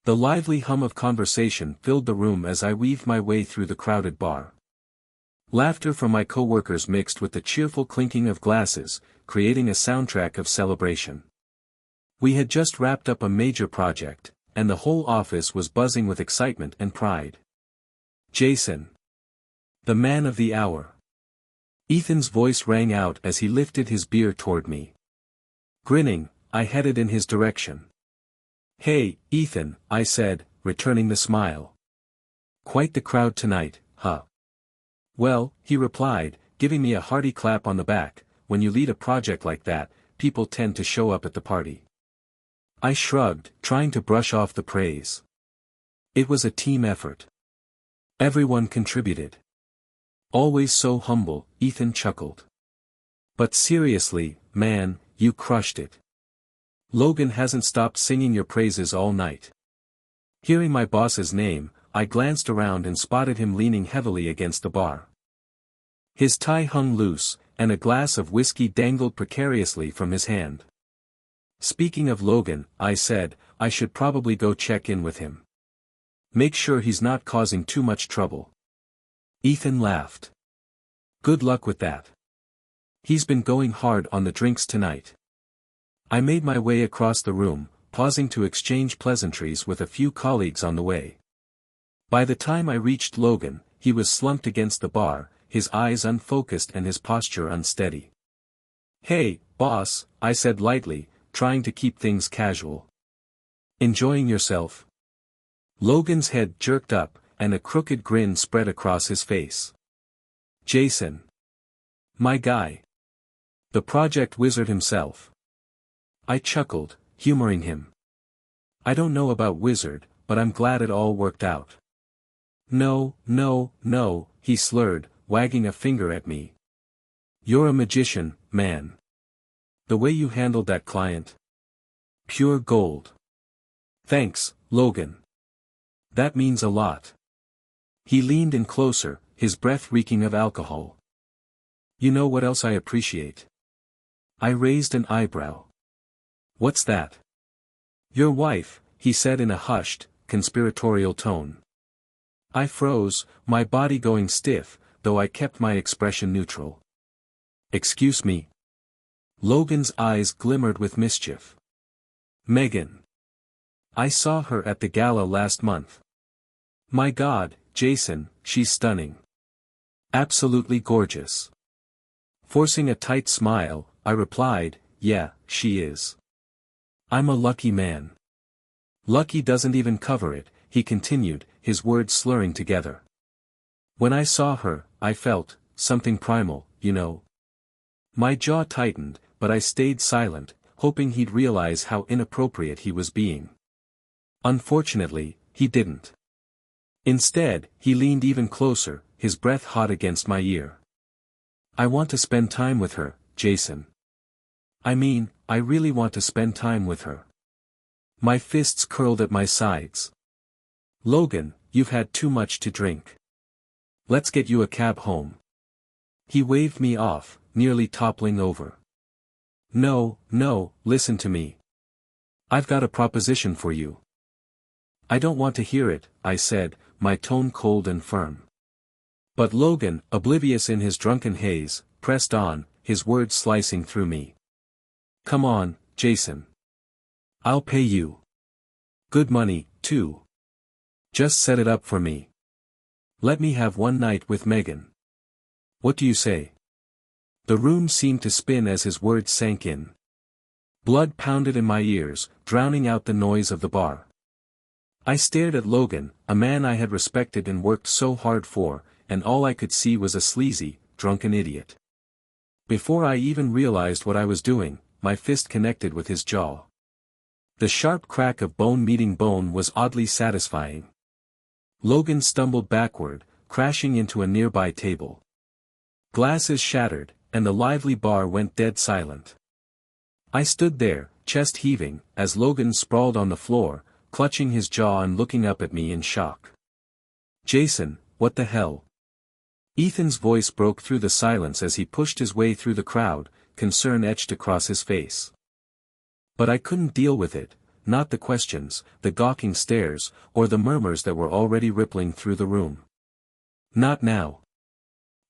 The lively hum of conversation filled the room as I weaved my way through the crowded bar. Laughter from my co-workers mixed with the cheerful clinking of glasses, creating a soundtrack of celebration. We had just wrapped up a major project, and the whole office was buzzing with excitement and pride. Jason. The man of the hour. Ethan's voice rang out as he lifted his beer toward me. Grinning, I headed in his direction. Hey, Ethan, I said, returning the smile. Quite the crowd tonight, huh? Well, he replied, giving me a hearty clap on the back. When you lead a project like that, people tend to show up at the party. I shrugged, trying to brush off the praise. It was a team effort. Everyone contributed. Always so humble, Ethan chuckled. But seriously, man, you crushed it. Logan hasn't stopped singing your praises all night. Hearing my boss's name, I glanced around and spotted him leaning heavily against the bar. His tie hung loose, and a glass of whiskey dangled precariously from his hand. Speaking of Logan, I said, I should probably go check in with him. Make sure he's not causing too much trouble. Ethan laughed. Good luck with that. He's been going hard on the drinks tonight. I made my way across the room, pausing to exchange pleasantries with a few colleagues on the way. By the time I reached Logan, he was slumped against the bar, his eyes unfocused and his posture unsteady. Hey, boss, I said lightly, trying to keep things casual. Enjoying yourself? Logan's head jerked up, and a crooked grin spread across his face. Jason. My guy. The project wizard himself. I chuckled, humoring him. I don't know about wizard, but I'm glad it all worked out. No, he slurred, wagging a finger at me. You're a magician, man. The way you handled that client. Pure gold. Thanks, Logan. That means a lot. He leaned in closer, his breath reeking of alcohol. You know what else I appreciate? I raised an eyebrow. What's that? Your wife, he said in a hushed, conspiratorial tone. I froze, my body going stiff, though I kept my expression neutral. Excuse me. Logan's eyes glimmered with mischief. Megan. I saw her at the gala last month. My God, Jason, she's stunning. Absolutely gorgeous. Forcing a tight smile, I replied, yeah, she is. I'm a lucky man. Lucky doesn't even cover it, he continued, his words slurring together. When I saw her, I felt, something primal, you know. My jaw tightened, but I stayed silent, hoping he'd realize how inappropriate he was being. Unfortunately, he didn't. Instead, he leaned even closer, his breath hot against my ear. I want to spend time with her, Jason. I mean, I really want to spend time with her. My fists curled at my sides. Logan, you've had too much to drink. Let's get you a cab home. He waved me off, nearly toppling over. No, listen to me. I've got a proposition for you. I don't want to hear it, I said, my tone cold and firm. But Logan, oblivious in his drunken haze, pressed on, his words slicing through me. Come on, Jason. I'll pay you. Good money, too. Just set it up for me. Let me have one night with Megan. What do you say? The room seemed to spin as his words sank in. Blood pounded in my ears, drowning out the noise of the bar. I stared at Logan, a man I had respected and worked so hard for, and all I could see was a sleazy, drunken idiot. Before I even realized what I was doing, my fist connected with his jaw. The sharp crack of bone meeting bone was oddly satisfying. Logan stumbled backward, crashing into a nearby table. Glasses shattered, and the lively bar went dead silent. I stood there, chest heaving, as Logan sprawled on the floor, clutching his jaw and looking up at me in shock. Jason, what the hell? Ethan's voice broke through the silence as he pushed his way through the crowd, concern etched across his face. But I couldn't deal with it, not the questions, the gawking stares, or the murmurs that were already rippling through the room. Not now.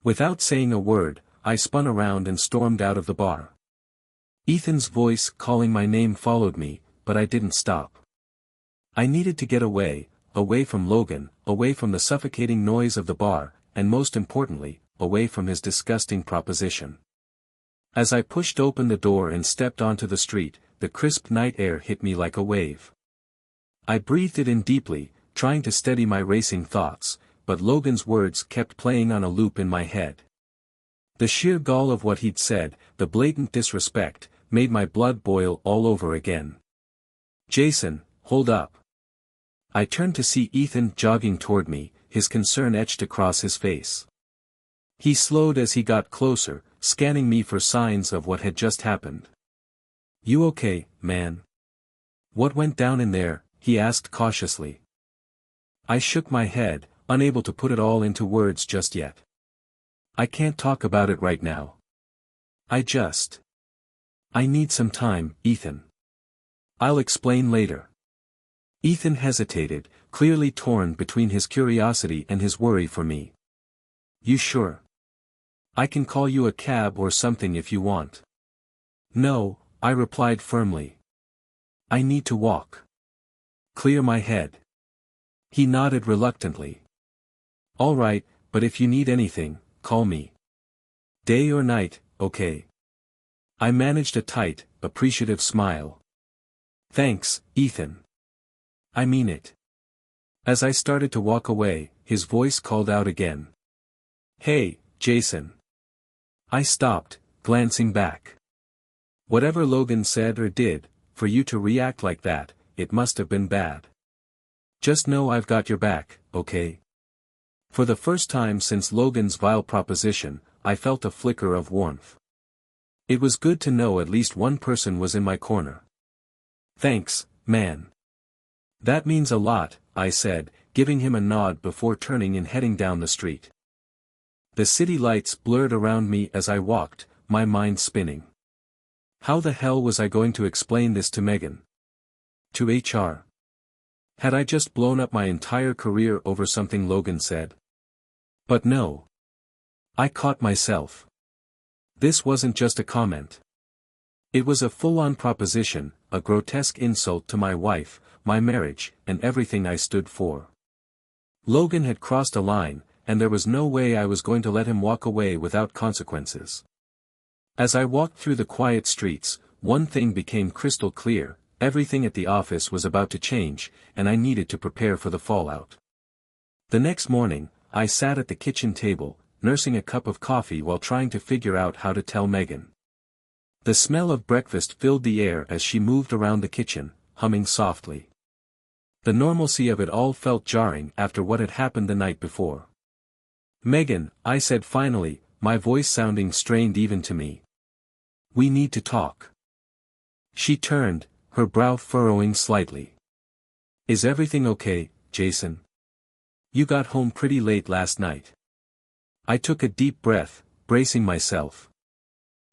Without saying a word, I spun around and stormed out of the bar. Ethan's voice calling my name followed me, but I didn't stop. I needed to get away, away from Logan, away from the suffocating noise of the bar, and most importantly, away from his disgusting proposition. As I pushed open the door and stepped onto the street, the crisp night air hit me like a wave. I breathed it in deeply, trying to steady my racing thoughts, but Logan's words kept playing on a loop in my head. The sheer gall of what he'd said, the blatant disrespect, made my blood boil all over again. "Jason, hold up." I turned to see Ethan jogging toward me, his concern etched across his face. He slowed as he got closer, scanning me for signs of what had just happened. "You okay, man?" "What went down in there?" he asked cautiously. I shook my head, unable to put it all into words just yet. "I can't talk about it right now. I need some time, Ethan. I'll explain later." Ethan hesitated, clearly torn between his curiosity and his worry for me. "You sure? I can call you a cab or something if you want." "No," I replied firmly. "I need to walk. Clear my head." He nodded reluctantly. "All right, but if you need anything, call me. Day or night, okay?" I managed a tight, appreciative smile. "Thanks, Ethan. I mean it." As I started to walk away, his voice called out again. "Hey, Jason." I stopped, glancing back. Whatever Logan said or did, for you to react like that, it must have been bad. Just know I've got your back, okay? For the first time since Logan's vile proposition, I felt a flicker of warmth. It was good to know at least one person was in my corner. "Thanks, man. That means a lot," I said, giving him a nod before turning and heading down the street. The city lights blurred around me as I walked, my mind spinning. How the hell was I going to explain this to Megan? To HR? Had I just blown up my entire career over something Logan said? But no. I caught myself. This wasn't just a comment. It was a full-on proposition, a grotesque insult to my wife, my marriage, and everything I stood for. Logan had crossed a line, and there was no way I was going to let him walk away without consequences. As I walked through the quiet streets, one thing became crystal clear: everything at the office was about to change, and I needed to prepare for the fallout. The next morning, I sat at the kitchen table, nursing a cup of coffee while trying to figure out how to tell Megan. The smell of breakfast filled the air as she moved around the kitchen, humming softly. The normalcy of it all felt jarring after what had happened the night before. "Megan," I said finally, my voice sounding strained even to me. "We need to talk." She turned, her brow furrowing slightly. "Is everything okay, Jason? You got home pretty late last night." I took a deep breath, bracing myself.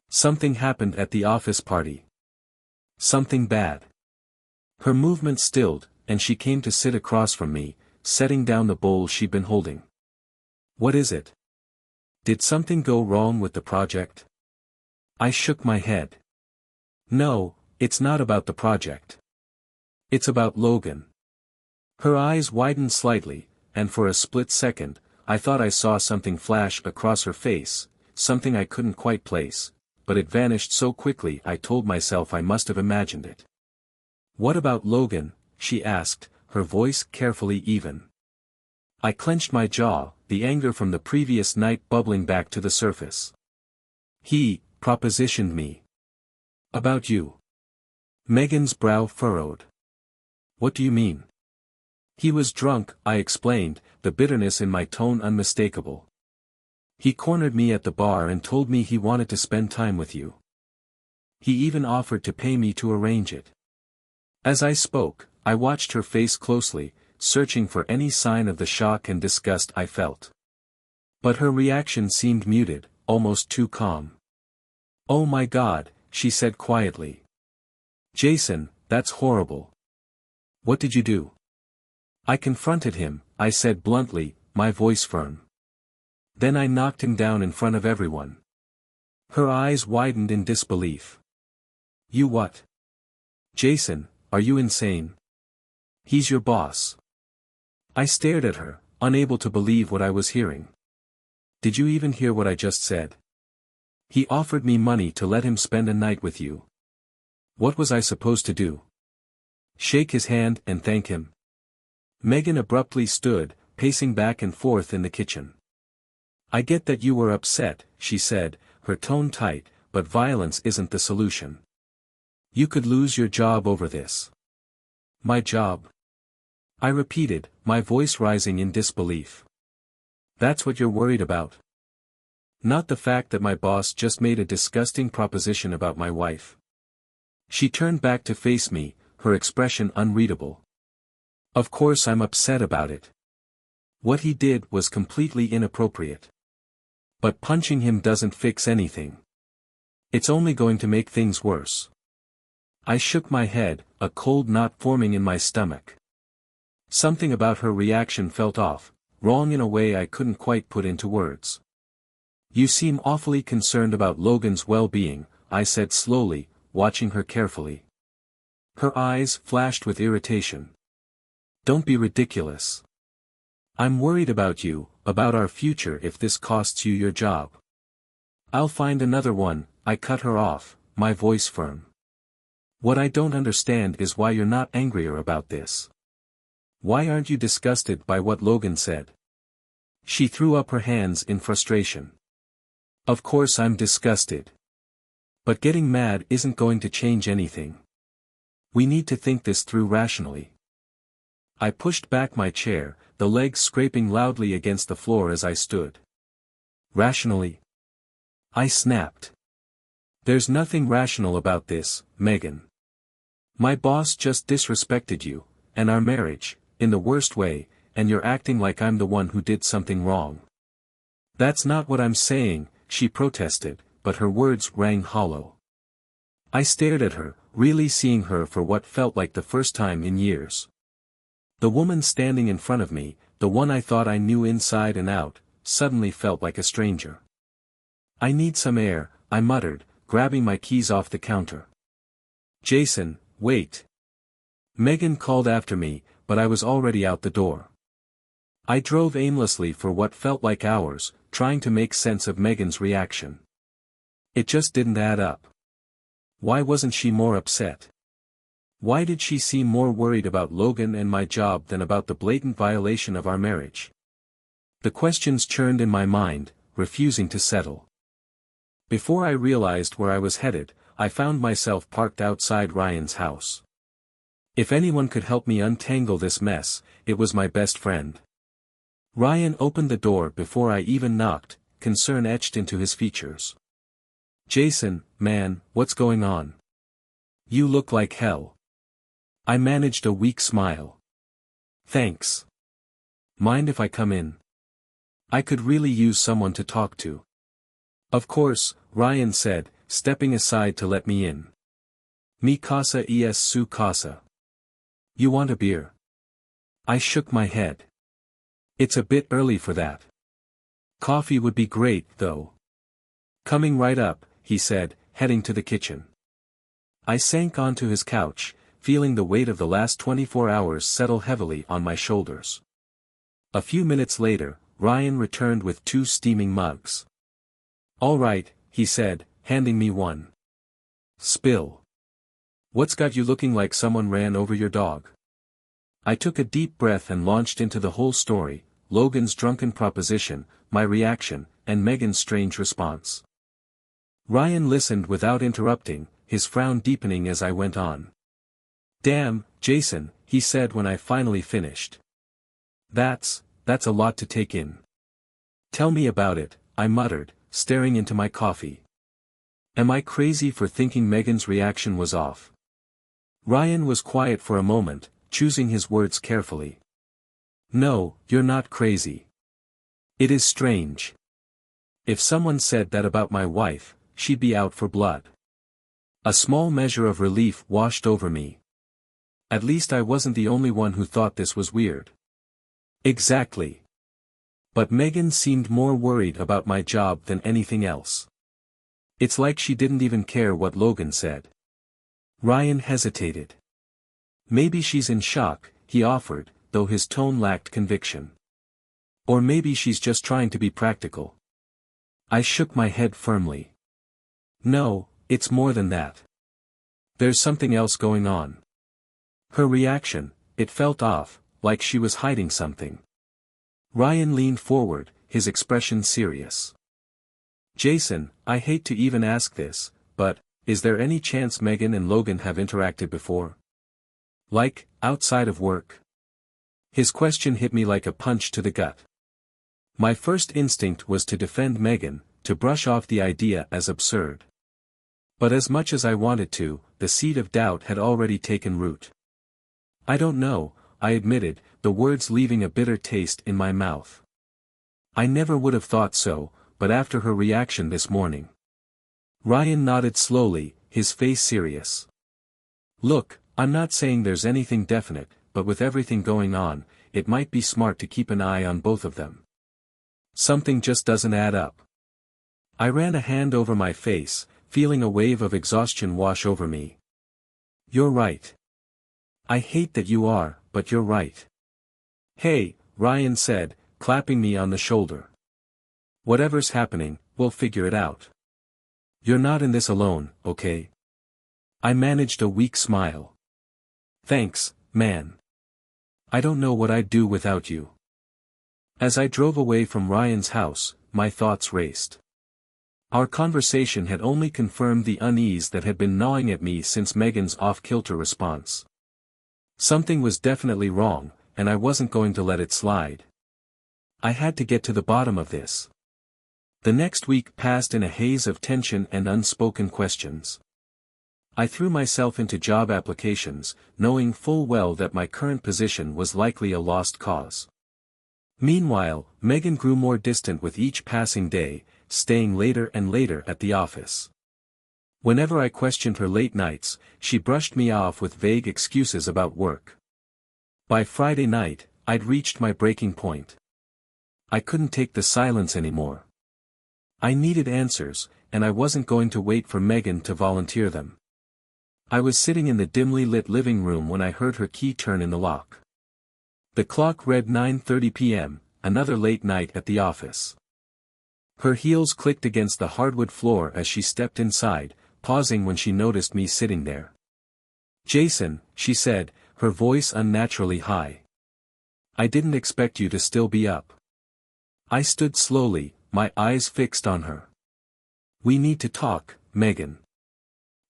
"Something happened at the office party. Something bad." Her movement stilled, and she came to sit across from me, setting down the bowl she'd been holding. "What is it? Did something go wrong with the project?" I shook my head. "No, it's not about the project. It's about Logan." Her eyes widened slightly, and for a split second, I thought I saw something flash across her face, something I couldn't quite place, but it vanished so quickly I told myself I must have imagined it. "What about Logan?" she asked, her voice carefully even. I clenched my jaw, the anger from the previous night bubbling back to the surface. "He propositioned me. About you." Megan's brow furrowed. "What do you mean?" "He was drunk," I explained, the bitterness in my tone unmistakable. "He cornered me at the bar and told me he wanted to spend time with you. He even offered to pay me to arrange it." As I spoke, I watched her face closely, searching for any sign of the shock and disgust I felt. But her reaction seemed muted, almost too calm. "Oh my God," she said quietly. "Jason, that's horrible. What did you do? I confronted him, I said bluntly, my voice firm. Then I knocked him down in front of everyone. Her eyes widened in disbelief. You what? Jason, are you insane? He's your boss. I stared at her, unable to believe what I was hearing. Did you even hear what I just said? He offered me money to let him spend a night with you. What was I supposed to do? Shake his hand and thank him? Megan abruptly stood, pacing back and forth in the kitchen. I get that you were upset, she said, her tone tight, but violence isn't the solution. You could lose your job over this. My job? I repeated, my voice rising in disbelief. That's what you're worried about? Not the fact that my boss just made a disgusting proposition about my wife. She turned back to face me, her expression unreadable. Of course I'm upset about it. What he did was completely inappropriate. But punching him doesn't fix anything. It's only going to make things worse. I shook my head, a cold knot forming in my stomach. Something about her reaction felt off, wrong in a way I couldn't quite put into words. You seem awfully concerned about Logan's well-being, I said slowly, watching her carefully. Her eyes flashed with irritation. Don't be ridiculous. I'm worried about you, about our future if this costs you your job. I'll find another one, I cut her off, my voice firm. What I don't understand is why you're not angrier about this. Why aren't you disgusted by what Logan said? She threw up her hands in frustration. Of course I'm disgusted. But getting mad isn't going to change anything. We need to think this through rationally. I pushed back my chair, the legs scraping loudly against the floor as I stood. Rationally? I snapped. There's nothing rational about this, Megan. My boss just disrespected you, and our marriage, in the worst way, and you're acting like I'm the one who did something wrong. That's not what I'm saying, she protested, but her words rang hollow. I stared at her, really seeing her for what felt like the first time in years. The woman standing in front of me, the one I thought I knew inside and out, suddenly felt like a stranger. I need some air, I muttered, grabbing my keys off the counter. Jason, wait. Megan called after me, but I was already out the door. I drove aimlessly for what felt like hours, trying to make sense of Megan's reaction. It just didn't add up. Why wasn't she more upset? Why did she seem more worried about Logan and my job than about the blatant violation of our marriage? The questions churned in my mind, refusing to settle. Before I realized where I was headed, I found myself parked outside Ryan's house. If anyone could help me untangle this mess, it was my best friend. Ryan opened the door before I even knocked, concern etched into his features. Jason, man, what's going on? You look like hell. I managed a weak smile. Thanks. Mind if I come in? I could really use someone to talk to. Of course, Ryan said, stepping aside to let me in. Mi casa es su casa. You want a beer? I shook my head. It's a bit early for that. Coffee would be great, though. Coming right up, he said, heading to the kitchen. I sank onto his couch, feeling the weight of the last 24 hours settle heavily on my shoulders. A few minutes later, Ryan returned with 2 steaming mugs. All right, he said, handing me one. Spill. What's got you looking like someone ran over your dog? I took a deep breath and launched into the whole story, Logan's drunken proposition, my reaction, and Megan's strange response. Ryan listened without interrupting, his frown deepening as I went on. Damn, Jason, he said when I finally finished. That's a lot to take in. Tell me about it, I muttered, staring into my coffee. Am I crazy for thinking Megan's reaction was off? Ryan was quiet for a moment, choosing his words carefully. No, you're not crazy. It is strange. If someone said that about my wife, she'd be out for blood. A small measure of relief washed over me. At least I wasn't the only one who thought this was weird. Exactly. But Megan seemed more worried about my job than anything else. It's like she didn't even care what Logan said. Ryan hesitated. Maybe she's in shock, he offered, though his tone lacked conviction. Or maybe she's just trying to be practical. I shook my head firmly. No, it's more than that. There's something else going on. Her reaction, it felt off, like she was hiding something. Ryan leaned forward, his expression serious. Jason, I hate to even ask this, but, is there any chance Megan and Logan have interacted before? Like, outside of work? His question hit me like a punch to the gut. My first instinct was to defend Megan, to brush off the idea as absurd. But as much as I wanted to, the seed of doubt had already taken root. I don't know, I admitted, the words leaving a bitter taste in my mouth. I never would have thought so, but after her reaction this morning. Ryan nodded slowly, his face serious. Look, I'm not saying there's anything definite, but with everything going on, it might be smart to keep an eye on both of them. Something just doesn't add up. I ran a hand over my face, feeling a wave of exhaustion wash over me. You're right. I hate that you are, but you're right. Hey, Ryan said, clapping me on the shoulder. Whatever's happening, we'll figure it out. You're not in this alone, okay? I managed a weak smile. Thanks, man. I don't know what I'd do without you. As I drove away from Ryan's house, my thoughts raced. Our conversation had only confirmed the unease that had been gnawing at me since Megan's off-kilter response. Something was definitely wrong, and I wasn't going to let it slide. I had to get to the bottom of this. The next week passed in a haze of tension and unspoken questions. I threw myself into job applications, knowing full well that my current position was likely a lost cause. Meanwhile, Megan grew more distant with each passing day, staying later and later at the office. Whenever I questioned her late nights, she brushed me off with vague excuses about work. By Friday night, I'd reached my breaking point. I couldn't take the silence anymore. I needed answers, and I wasn't going to wait for Megan to volunteer them. I was sitting in the dimly lit living room when I heard her key turn in the lock. The clock read 9:30 p.m., another late night at the office. Her heels clicked against the hardwood floor as she stepped inside, pausing when she noticed me sitting there. Jason, she said, her voice unnaturally high. I didn't expect you to still be up. I stood slowly, my eyes fixed on her. We need to talk, Megan.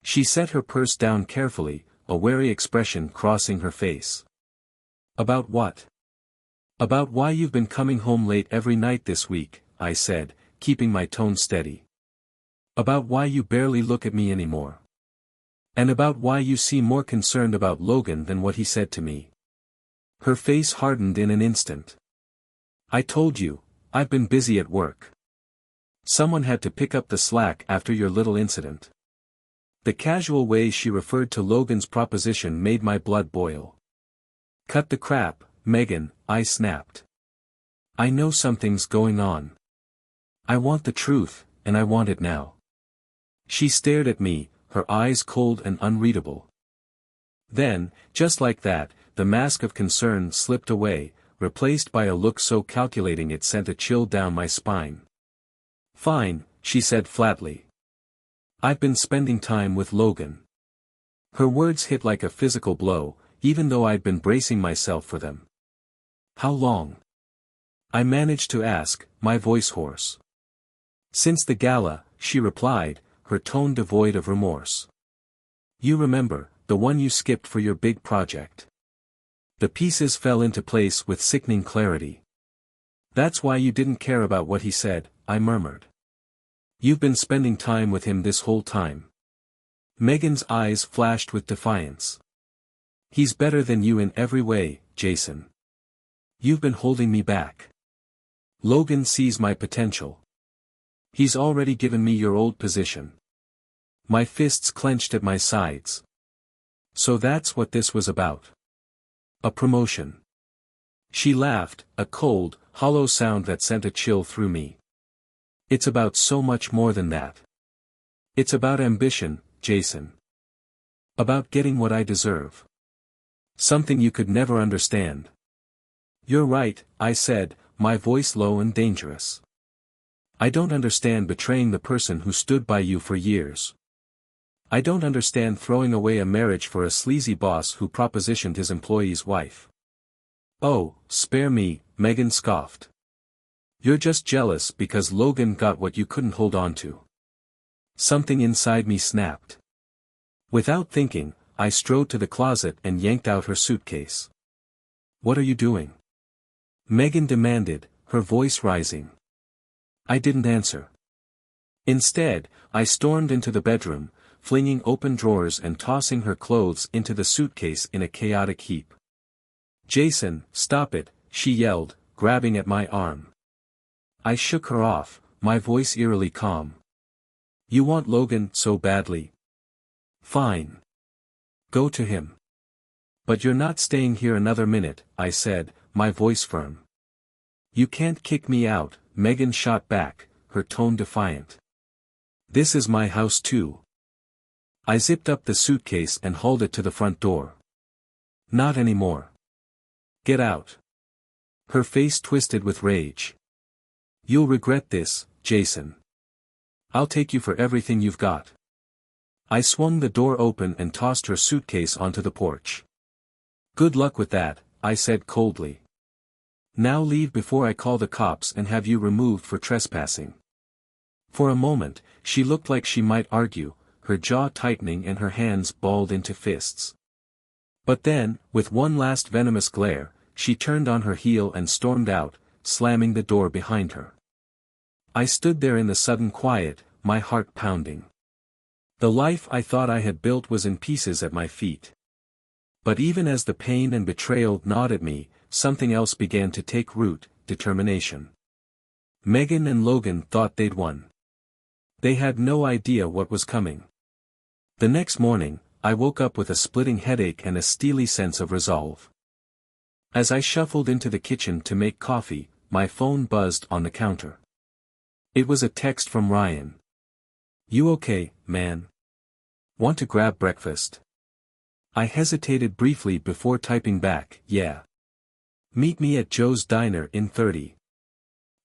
She set her purse down carefully, a wary expression crossing her face. About what? About why you've been coming home late every night this week, I said, keeping my tone steady. About why you barely look at me anymore. And about why you seem more concerned about Logan than what he said to me. Her face hardened in an instant. I told you, I've been busy at work. Someone had to pick up the slack after your little incident. The casual way she referred to Logan's proposition made my blood boil. Cut the crap, Megan, I snapped. I know something's going on. I want the truth, and I want it now. She stared at me, her eyes cold and unreadable. Then, just like that, the mask of concern slipped away, replaced by a look so calculating it sent a chill down my spine. Fine, she said flatly. I've been spending time with Logan. Her words hit like a physical blow, even though I'd been bracing myself for them. How long? I managed to ask, my voice hoarse. Since the gala, she replied, her tone devoid of remorse. You remember, the one you skipped for your big project. The pieces fell into place with sickening clarity. That's why you didn't care about what he said, I murmured. You've been spending time with him this whole time. Megan's eyes flashed with defiance. He's better than you in every way, Jason. You've been holding me back. Logan sees my potential. He's already given me your old position. My fists clenched at my sides. So that's what this was about. A promotion. She laughed, a cold, hollow sound that sent a chill through me. It's about so much more than that. It's about ambition, Jason. About getting what I deserve. Something you could never understand. You're right, I said, my voice low and dangerous. I don't understand betraying the person who stood by you for years. I don't understand throwing away a marriage for a sleazy boss who propositioned his employee's wife. Oh, spare me, Megan scoffed. You're just jealous because Logan got what you couldn't hold on to. Something inside me snapped. Without thinking, I strode to the closet and yanked out her suitcase. What are you doing? Megan demanded, her voice rising. I didn't answer. Instead, I stormed into the bedroom, flinging open drawers and tossing her clothes into the suitcase in a chaotic heap. Jason, stop it, she yelled, grabbing at my arm. I shook her off, my voice eerily calm. You want Logan so badly? Fine. Go to him. But you're not staying here another minute, I said, my voice firm. You can't kick me out, Megan shot back, her tone defiant. This is my house too. I zipped up the suitcase and hauled it to the front door. Not anymore. Get out. Her face twisted with rage. You'll regret this, Jason. I'll take you for everything you've got. I swung the door open and tossed her suitcase onto the porch. Good luck with that, I said coldly. Now leave before I call the cops and have you removed for trespassing. For a moment, she looked like she might argue, her jaw tightening and her hands balled into fists. But then, with one last venomous glare, she turned on her heel and stormed out, slamming the door behind her. I stood there in the sudden quiet, my heart pounding. The life I thought I had built was in pieces at my feet. But even as the pain and betrayal gnawed at me, something else began to take root, determination. Megan and Logan thought they'd won. They had no idea what was coming. The next morning, I woke up with a splitting headache and a steely sense of resolve. As I shuffled into the kitchen to make coffee, my phone buzzed on the counter. It was a text from Ryan. You okay, man? Want to grab breakfast? I hesitated briefly before typing back, yeah. Meet me at Joe's Diner in 30.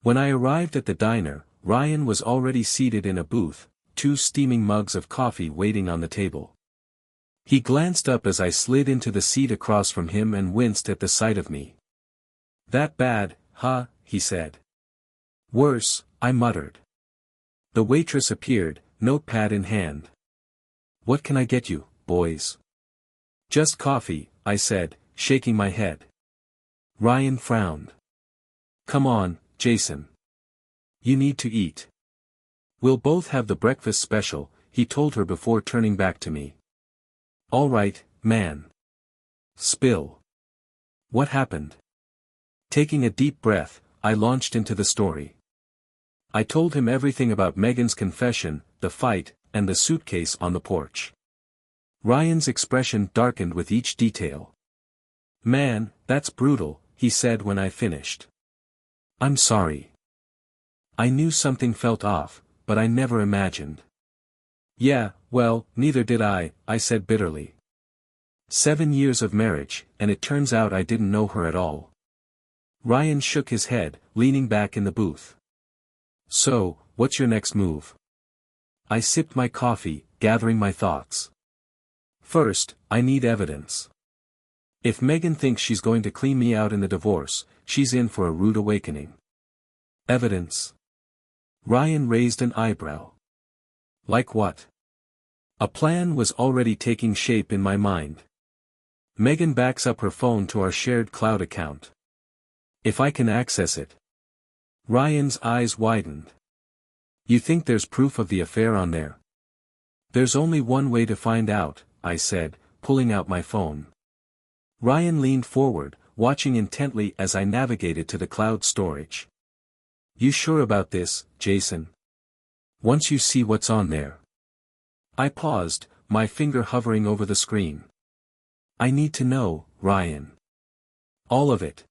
When I arrived at the diner, Ryan was already seated in a booth, 2 steaming mugs of coffee waiting on the table. He glanced up as I slid into the seat across from him and winced at the sight of me. That bad, huh? He said. Worse, I muttered. The waitress appeared, notepad in hand. What can I get you, boys? Just coffee, I said, shaking my head. Ryan frowned. Come on, Jason. You need to eat. We'll both have the breakfast special, he told her before turning back to me. All right, man. Spill. What happened? Taking a deep breath, I launched into the story. I told him everything about Megan's confession, the fight, and the suitcase on the porch. Ryan's expression darkened with each detail. Man, that's brutal, he said when I finished. I'm sorry. I knew something felt off, but I never imagined. Yeah, well, neither did I said bitterly. 7 years of marriage, and it turns out I didn't know her at all. Ryan shook his head, leaning back in the booth. So, what's your next move? I sipped my coffee, gathering my thoughts. First, I need evidence. If Megan thinks she's going to clean me out in the divorce, she's in for a rude awakening. Evidence? Ryan raised an eyebrow. Like what? A plan was already taking shape in my mind. Megan backs up her phone to our shared cloud account. If I can access it. Ryan's eyes widened. You think there's proof of the affair on there? There's only one way to find out, I said, pulling out my phone. Ryan leaned forward, watching intently as I navigated to the cloud storage. You sure about this, Jason? Once you see what's on there. I paused, my finger hovering over the screen. I need to know, Ryan. All of it.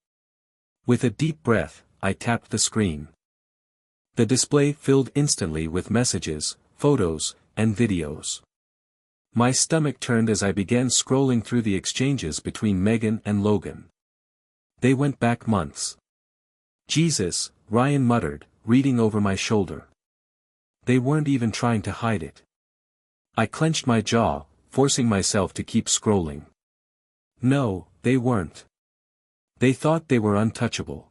With a deep breath, I tapped the screen. The display filled instantly with messages, photos, and videos. My stomach turned as I began scrolling through the exchanges between Megan and Logan. They went back months. Jesus, Ryan muttered, reading over my shoulder. They weren't even trying to hide it. I clenched my jaw, forcing myself to keep scrolling. No, they weren't. They thought they were untouchable.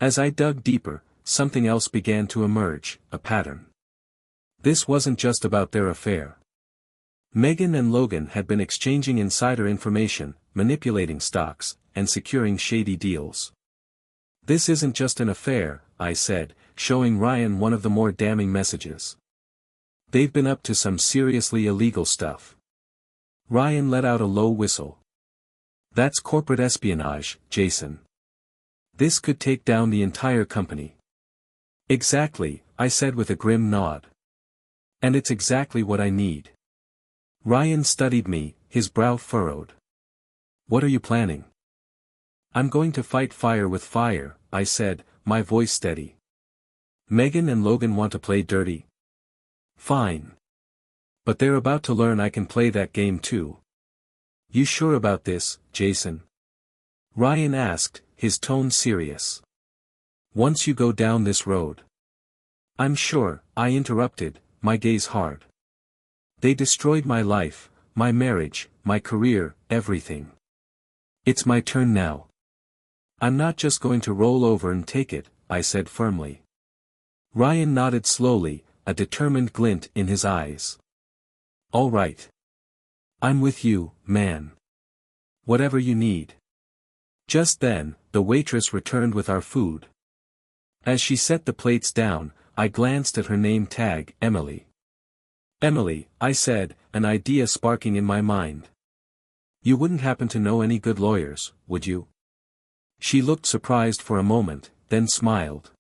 As I dug deeper, something else began to emerge, a pattern. This wasn't just about their affair. Megan and Logan had been exchanging insider information, manipulating stocks, and securing shady deals. This isn't just an affair, I said, showing Ryan one of the more damning messages. They've been up to some seriously illegal stuff. Ryan let out a low whistle. That's corporate espionage, Jason. This could take down the entire company. Exactly, I said with a grim nod. And it's exactly what I need. Ryan studied me, his brow furrowed. What are you planning? I'm going to fight fire with fire, I said, my voice steady. Megan and Logan want to play dirty. Fine. But they're about to learn I can play that game too. You sure about this, Jason? Ryan asked, his tone serious. Once you go down this road. I'm sure, I interrupted, my gaze hard. They destroyed my life, my marriage, my career, everything. It's my turn now. I'm not just going to roll over and take it, I said firmly. Ryan nodded slowly, a determined glint in his eyes. All right. I'm with you, man. Whatever you need. Just then, the waitress returned with our food. As she set the plates down, I glanced at her name tag, Emily. Emily, I said, an idea sparking in my mind. You wouldn't happen to know any good lawyers, would you? She looked surprised for a moment, then smiled.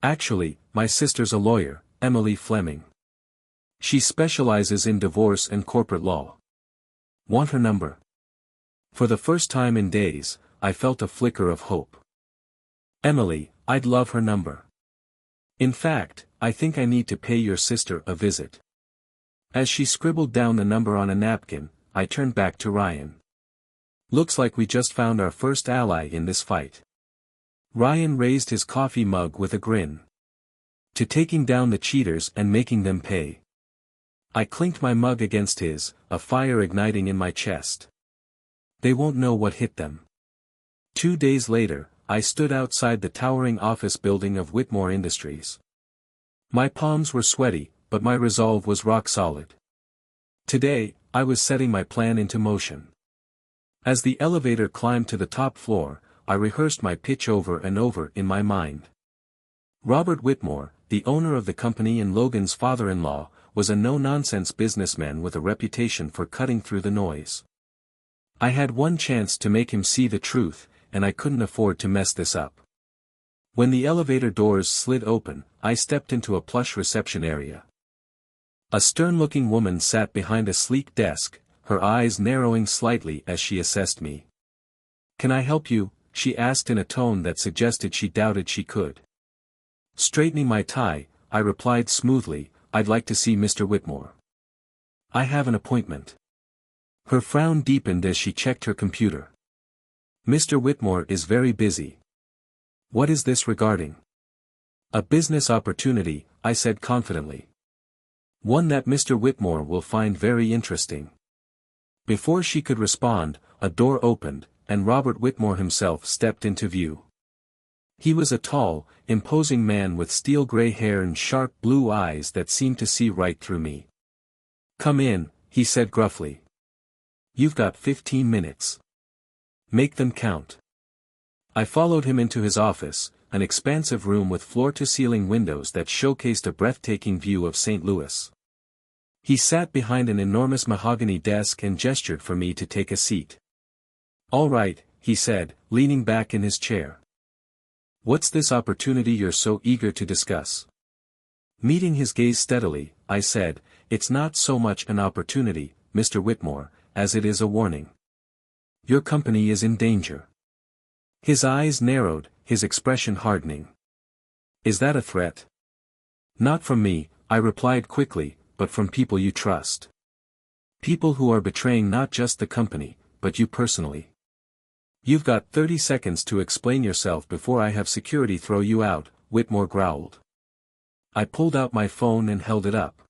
Actually, my sister's a lawyer, Emily Fleming. She specializes in divorce and corporate law. Want her number? For the first time in days, I felt a flicker of hope. Emily, I'd love her number. In fact, I think I need to pay your sister a visit. As she scribbled down the number on a napkin, I turned back to Ryan. Looks like we just found our first ally in this fight. Ryan raised his coffee mug with a grin. To taking down the cheaters and making them pay. I clinked my mug against his, a fire igniting in my chest. They won't know what hit them. 2 days later, I stood outside the towering office building of Whitmore Industries. My palms were sweaty, but my resolve was rock solid. Today, I was setting my plan into motion. As the elevator climbed to the top floor, I rehearsed my pitch over and over in my mind. Robert Whitmore, the owner of the company and Logan's father-in-law, was a no-nonsense businessman with a reputation for cutting through the noise. I had one chance to make him see the truth, and I couldn't afford to mess this up. When the elevator doors slid open, I stepped into a plush reception area. A stern-looking woman sat behind a sleek desk, her eyes narrowing slightly as she assessed me. "Can I help you?" she asked in a tone that suggested she doubted she could. Straightening my tie, I replied smoothly, "I'd like to see Mr. Whitmore. I have an appointment." Her frown deepened as she checked her computer. "Mr. Whitmore is very busy. What is this regarding?" "A business opportunity," I said confidently. "One that Mr. Whitmore will find very interesting." Before she could respond, a door opened, and Robert Whitmore himself stepped into view. He was a tall, imposing man with steel-gray hair and sharp blue eyes that seemed to see right through me. "Come in," he said gruffly. "You've got 15 minutes. Make them count." I followed him into his office, an expansive room with floor-to-ceiling windows that showcased a breathtaking view of St. Louis. He sat behind an enormous mahogany desk and gestured for me to take a seat. "All right," he said, leaning back in his chair. "What's this opportunity you're so eager to discuss?" Meeting his gaze steadily, I said, "It's not so much an opportunity, Mr. Whitmore, as it is a warning. Your company is in danger. His eyes narrowed, his expression hardening. Is that a threat? Not from me, I replied quickly, but from people you trust. People who are betraying not just the company, but you personally. You've got 30 seconds to explain yourself before I have security throw you out, Whitmore growled. I pulled out my phone and held it up.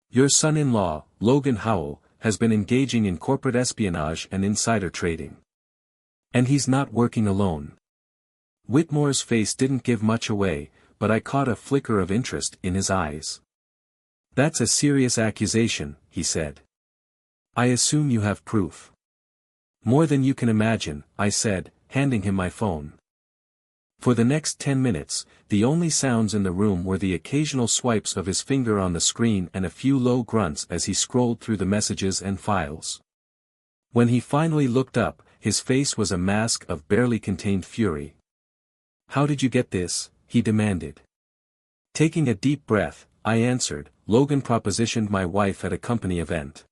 Your son-in-law, Logan Howell, has been engaging in corporate espionage and insider trading. And he's not working alone. Whitmore's face didn't give much away, but I caught a flicker of interest in his eyes. That's a serious accusation, he said. I assume you have proof. More than you can imagine, I said, handing him my phone. For the next 10 minutes, the only sounds in the room were the occasional swipes of his finger on the screen and a few low grunts as he scrolled through the messages and files. When he finally looked up, his face was a mask of barely contained fury. How did you get this? He demanded. Taking a deep breath, I answered, Logan propositioned my wife at a company event.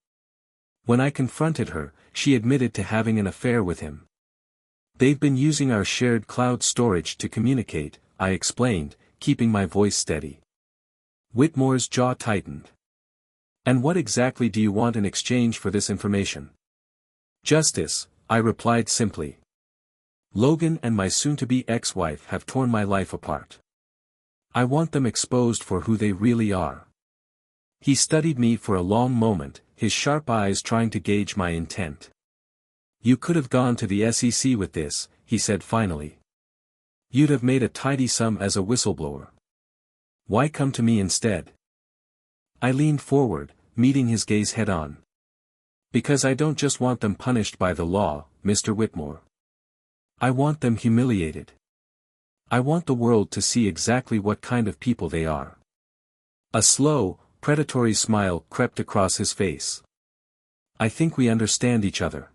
When I confronted her, she admitted to having an affair with him. They've been using our shared cloud storage to communicate, I explained, keeping my voice steady. Whitmore's jaw tightened. And what exactly do you want in exchange for this information? Justice, I replied simply. Logan and my soon-to-be ex-wife have torn my life apart. I want them exposed for who they really are. He studied me for a long moment, his sharp eyes trying to gauge my intent. You could have gone to the SEC with this, he said finally. You'd have made a tidy sum as a whistleblower. Why come to me instead? I leaned forward, meeting his gaze head-on. Because I don't just want them punished by the law, Mr. Whitmore. I want them humiliated. I want the world to see exactly what kind of people they are. A slow, predatory smile crept across his face. I think we understand each other.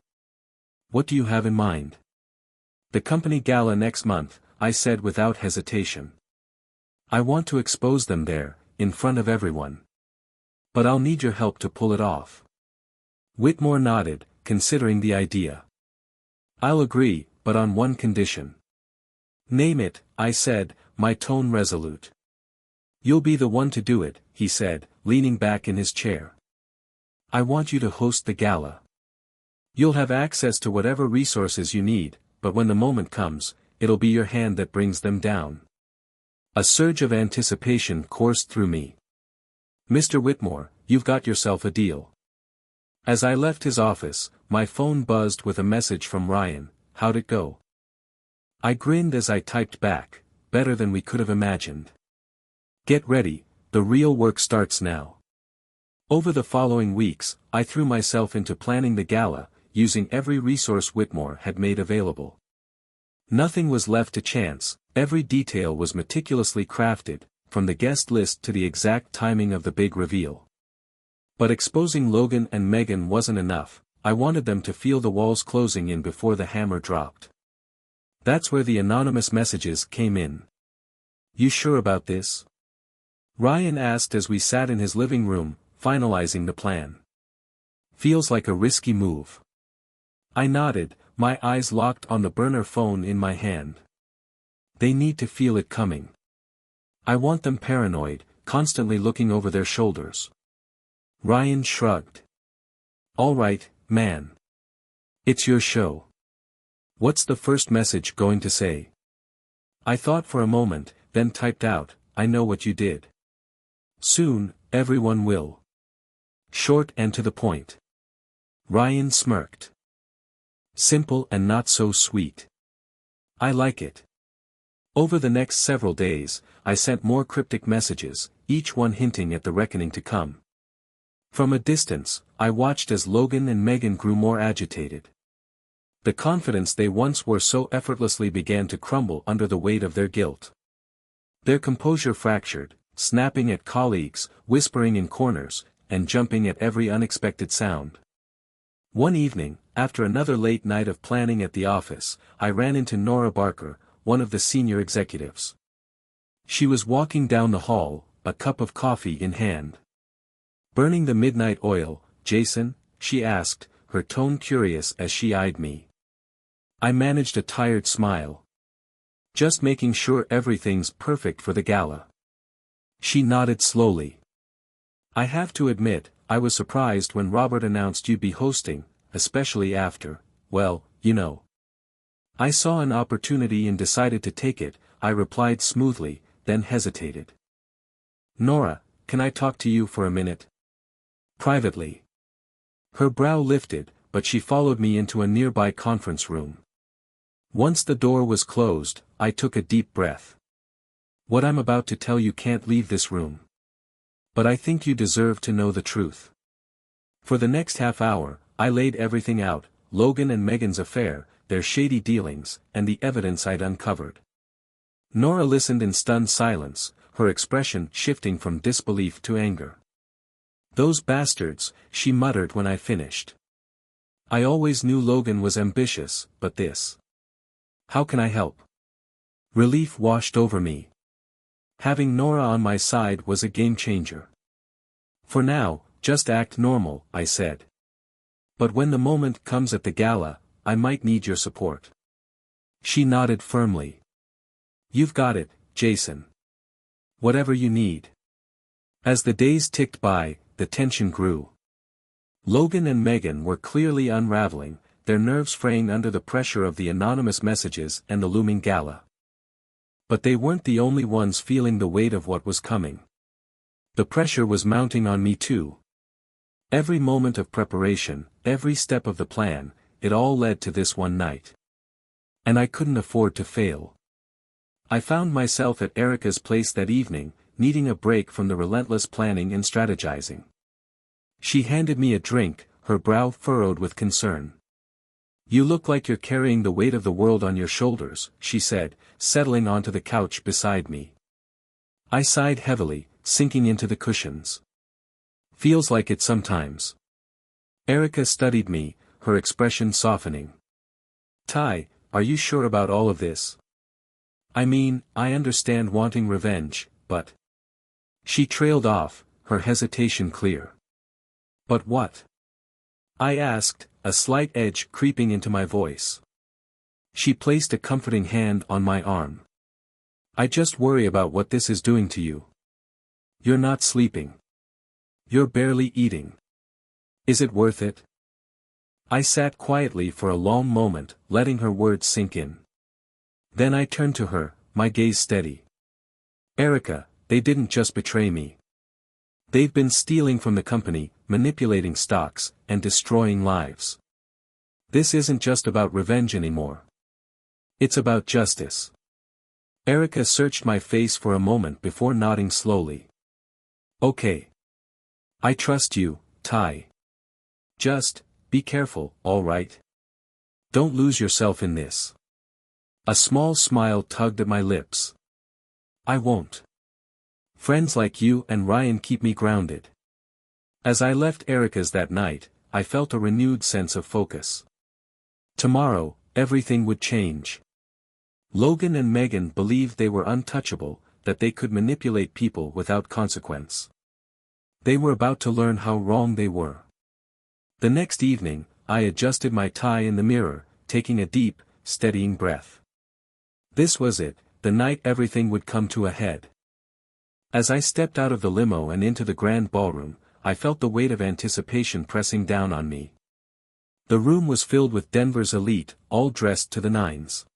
What do you have in mind? The company gala next month, I said without hesitation. I want to expose them there, in front of everyone. But I'll need your help to pull it off. Whitmore nodded, considering the idea. I'll agree, but on one condition. Name it, I said, my tone resolute. You'll be the one to do it, he said, leaning back in his chair. I want you to host the gala. You'll have access to whatever resources you need, but when the moment comes, it'll be your hand that brings them down. A surge of anticipation coursed through me. Mr. Whitmore, you've got yourself a deal. As I left his office, my phone buzzed with a message from Ryan. How'd it go? I grinned as I typed back, better than we could have imagined. Get ready, the real work starts now. Over the following weeks, I threw myself into planning the gala, using every resource Whitmore had made available. Nothing was left to chance, every detail was meticulously crafted, from the guest list to the exact timing of the big reveal. But exposing Logan and Megan wasn't enough, I wanted them to feel the walls closing in before the hammer dropped. That's where the anonymous messages came in. You sure about this? Ryan asked as we sat in his living room, finalizing the plan. Feels like a risky move. I nodded, my eyes locked on the burner phone in my hand. They need to feel it coming. I want them paranoid, constantly looking over their shoulders. Ryan shrugged. All right, man. It's your show. What's the first message going to say? I thought for a moment, then typed out, I know what you did. Soon, everyone will. Short and to the point. Ryan smirked. Simple and not so sweet. I like it. Over the next several days, I sent more cryptic messages, each one hinting at the reckoning to come. From a distance, I watched as Logan and Megan grew more agitated. The confidence they once wore so effortlessly began to crumble under the weight of their guilt. Their composure fractured, snapping at colleagues, whispering in corners, and jumping at every unexpected sound. One evening, after another late night of planning at the office, I ran into Nora Barker, one of the senior executives. She was walking down the hall, a cup of coffee in hand. Burning the midnight oil, Jason? She asked, her tone curious as she eyed me. I managed a tired smile. Just making sure everything's perfect for the gala. She nodded slowly. I have to admit, I was surprised when Robert announced you'd be hosting, especially after, well, you know. I saw an opportunity and decided to take it, I replied smoothly, then hesitated. Nora, can I talk to you for a minute? Privately. Her brow lifted, but she followed me into a nearby conference room. Once the door was closed, I took a deep breath. What I'm about to tell you can't leave this room. But I think you deserve to know the truth. For the next half hour, I laid everything out, Logan and Megan's affair, their shady dealings, and the evidence I'd uncovered. Nora listened in stunned silence, her expression shifting from disbelief to anger. Those bastards, she muttered when I finished. I always knew Logan was ambitious, but this. How can I help? Relief washed over me. Having Nora on my side was a game changer. For now, just act normal, I said. But when the moment comes at the gala, I might need your support. She nodded firmly. You've got it, Jason. Whatever you need. As the days ticked by, the tension grew. Logan and Megan were clearly unraveling, their nerves fraying under the pressure of the anonymous messages and the looming gala. But they weren't the only ones feeling the weight of what was coming. The pressure was mounting on me too. Every moment of preparation, every step of the plan, it all led to this one night. And I couldn't afford to fail. I found myself at Erica's place that evening, needing a break from the relentless planning and strategizing. She handed me a drink, her brow furrowed with concern. You look like you're carrying the weight of the world on your shoulders, she said, settling onto the couch beside me. I sighed heavily, sinking into the cushions. Feels like it sometimes. Erica studied me, her expression softening. Ty, are you sure about all of this? I mean, I understand wanting revenge, but... She trailed off, her hesitation clear. But what? I asked, a slight edge creeping into my voice. She placed a comforting hand on my arm. I just worry about what this is doing to you. You're not sleeping. You're barely eating. Is it worth it? I sat quietly for a long moment, letting her words sink in. Then I turned to her, my gaze steady. Erica, they didn't just betray me. They've been stealing from the company, manipulating stocks, and destroying lives. This isn't just about revenge anymore. It's about justice. Erica searched my face for a moment before nodding slowly. Okay. I trust you, Ty. Just, be careful, all right? Don't lose yourself in this. A small smile tugged at my lips. I won't. Friends like you and Ryan keep me grounded. As I left Erica's that night, I felt a renewed sense of focus. Tomorrow, everything would change. Logan and Megan believed they were untouchable, that they could manipulate people without consequence. They were about to learn how wrong they were. The next evening, I adjusted my tie in the mirror, taking a deep, steadying breath. This was it, the night everything would come to a head. As I stepped out of the limo and into the grand ballroom, I felt the weight of anticipation pressing down on me. The room was filled with Denver's elite, all dressed to the nines.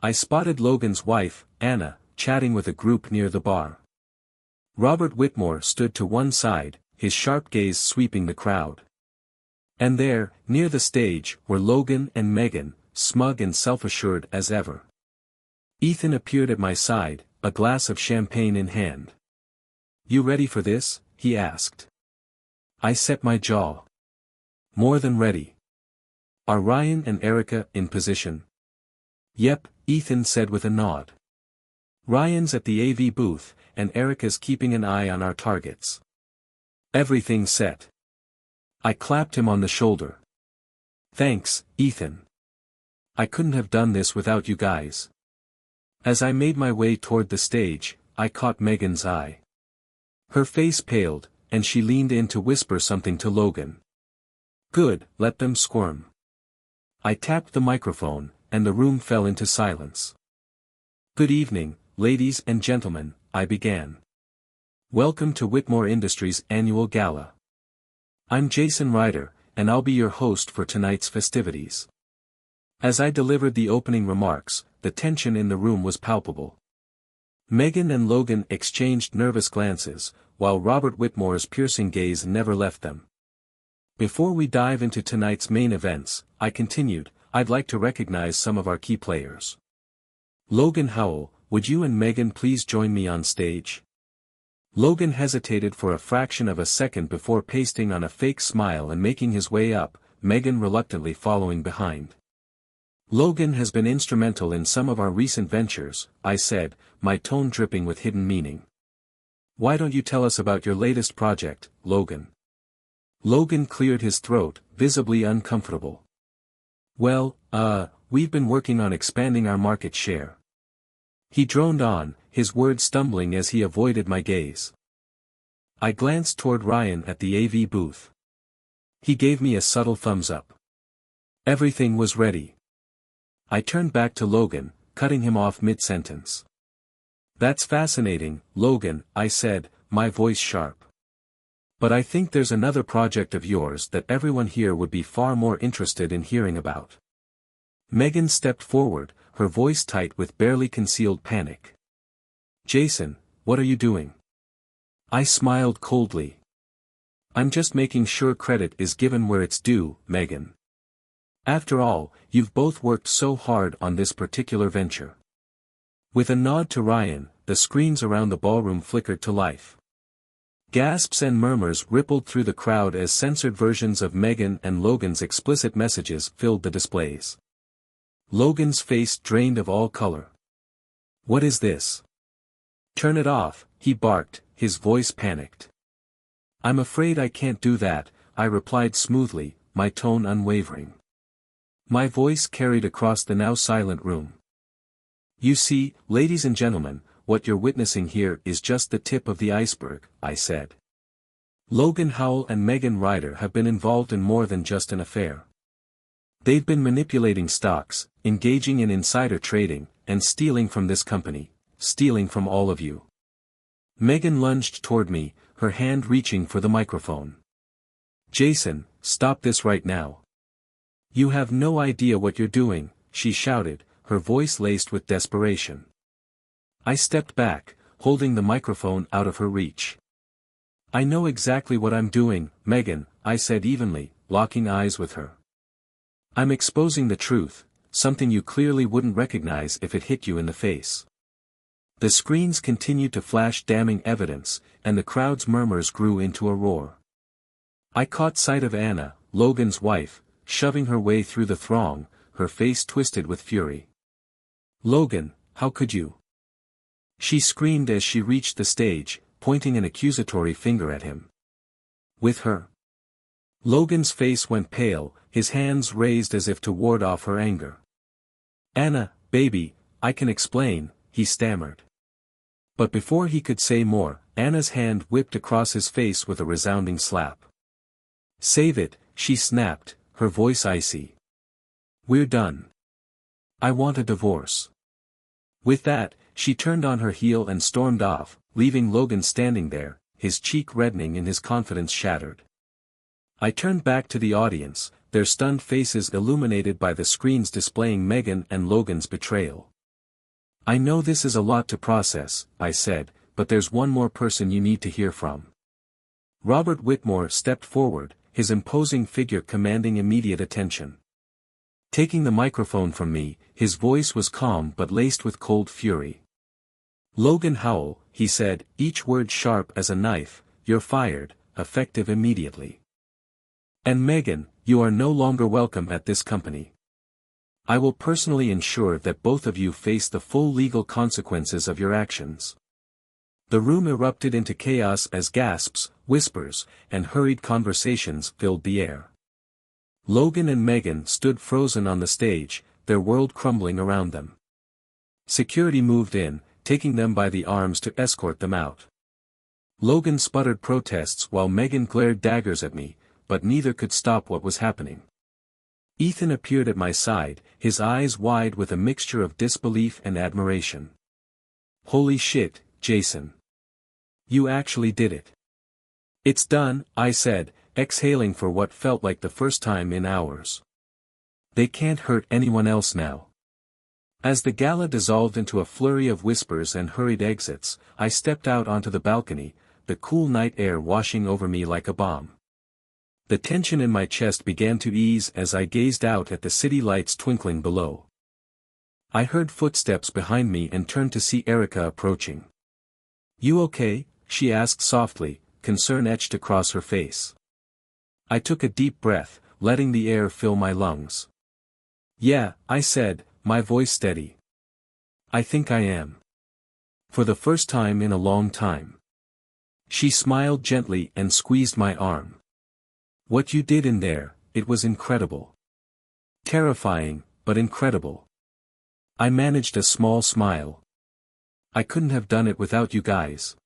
I spotted Logan's wife, Anna, chatting with a group near the bar. Robert Whitmore stood to one side, his sharp gaze sweeping the crowd. And there, near the stage, were Logan and Megan, smug and self-assured as ever. Ethan appeared at my side, a glass of champagne in hand. You ready for this? He asked. I set my jaw. More than ready. Are Ryan and Erica in position? Yep, Ethan said with a nod. Ryan's at the AV booth, and Erica's keeping an eye on our targets. Everything's set. I clapped him on the shoulder. Thanks, Ethan. I couldn't have done this without you guys. As I made my way toward the stage, I caught Megan's eye. Her face paled, and she leaned in to whisper something to Logan. Good, let them squirm. I tapped the microphone, and the room fell into silence. "Good evening, ladies and gentlemen," I began. "Welcome to Whitmore Industries' annual gala. I'm Jason Ryder, and I'll be your host for tonight's festivities." As I delivered the opening remarks, the tension in the room was palpable. Megan and Logan exchanged nervous glances, while Robert Whitmore's piercing gaze never left them. "Before we dive into tonight's main events," I continued, "I'd like to recognize some of our key players. Logan Howell, would you and Megan please join me on stage?" Logan hesitated for a fraction of a second before pasting on a fake smile and making his way up, Megan reluctantly following behind. "Logan has been instrumental in some of our recent ventures," I said, my tone dripping with hidden meaning. "Why don't you tell us about your latest project, Logan?" Logan cleared his throat, visibly uncomfortable. "Well, we've been working on expanding our market share." He droned on, his words stumbling as he avoided my gaze. I glanced toward Ryan at the AV booth. He gave me a subtle thumbs up. Everything was ready. I turned back to Logan, cutting him off mid-sentence. "That's fascinating, Logan," I said, my voice sharp. "But I think there's another project of yours that everyone here would be far more interested in hearing about." Megan stepped forward, her voice tight with barely concealed panic. "Jason, what are you doing?" I smiled coldly. "I'm just making sure credit is given where it's due, Megan. After all, you've both worked so hard on this particular venture." With a nod to Ryan, the screens around the ballroom flickered to life. Gasps and murmurs rippled through the crowd as censored versions of Megan and Logan's explicit messages filled the displays. Logan's face drained of all color. "What is this?" "Turn it off," he barked, his voice panicked. "I'm afraid I can't do that," I replied smoothly, my tone unwavering. My voice carried across the now silent room. "You see, ladies and gentlemen, what you're witnessing here is just the tip of the iceberg," I said. "Logan Howell and Megan Ryder have been involved in more than just an affair. They've been manipulating stocks, engaging in insider trading, and stealing from this company, stealing from all of you." Megan lunged toward me, her hand reaching for the microphone. "Jason, stop this right now. You have no idea what you're doing," she shouted, her voice laced with desperation. I stepped back, holding the microphone out of her reach. "I know exactly what I'm doing, Megan," I said evenly, locking eyes with her. "I'm exposing the truth, something you clearly wouldn't recognize if it hit you in the face." The screens continued to flash damning evidence, and the crowd's murmurs grew into a roar. I caught sight of Anna, Logan's wife, shoving her way through the throng, her face twisted with fury. "Logan, how could you?" she screamed as she reached the stage, pointing an accusatory finger at him. "With her?" Logan's face went pale, his hands raised as if to ward off her anger. "Anna, baby, I can explain," he stammered. But before he could say more, Anna's hand whipped across his face with a resounding slap. "Save it," she snapped, her voice icy. "We're done. I want a divorce." With that, she turned on her heel and stormed off, leaving Logan standing there, his cheek reddening and his confidence shattered. I turned back to the audience, their stunned faces illuminated by the screens displaying Megan and Logan's betrayal. "I know this is a lot to process," I said, "but there's one more person you need to hear from." Robert Whitmore stepped forward, his imposing figure commanding immediate attention. Taking the microphone from me, his voice was calm but laced with cold fury. "Logan Howell," he said, each word sharp as a knife, "you're fired, effective immediately. And Megan, you are no longer welcome at this company. I will personally ensure that both of you face the full legal consequences of your actions." The room erupted into chaos as gasps, whispers, and hurried conversations filled the air. Logan and Megan stood frozen on the stage, their world crumbling around them. Security moved in, taking them by the arms to escort them out. Logan sputtered protests while Megan glared daggers at me, but neither could stop what was happening. Ethan appeared at my side, his eyes wide with a mixture of disbelief and admiration. "Holy shit, Jason. You actually did it." "It's done," I said, exhaling for what felt like the first time in hours. "They can't hurt anyone else now." As the gala dissolved into a flurry of whispers and hurried exits, I stepped out onto the balcony, the cool night air washing over me like a balm. The tension in my chest began to ease as I gazed out at the city lights twinkling below. I heard footsteps behind me and turned to see Erica approaching. "You okay?" she asked softly, concern etched across her face. I took a deep breath, letting the air fill my lungs. "Yeah," I said, my voice steady. "I think I am. For the first time in a long time." She smiled gently and squeezed my arm. "What you did in there, it was incredible. Terrifying, but incredible." I managed a small smile. "I couldn't have done it without you guys.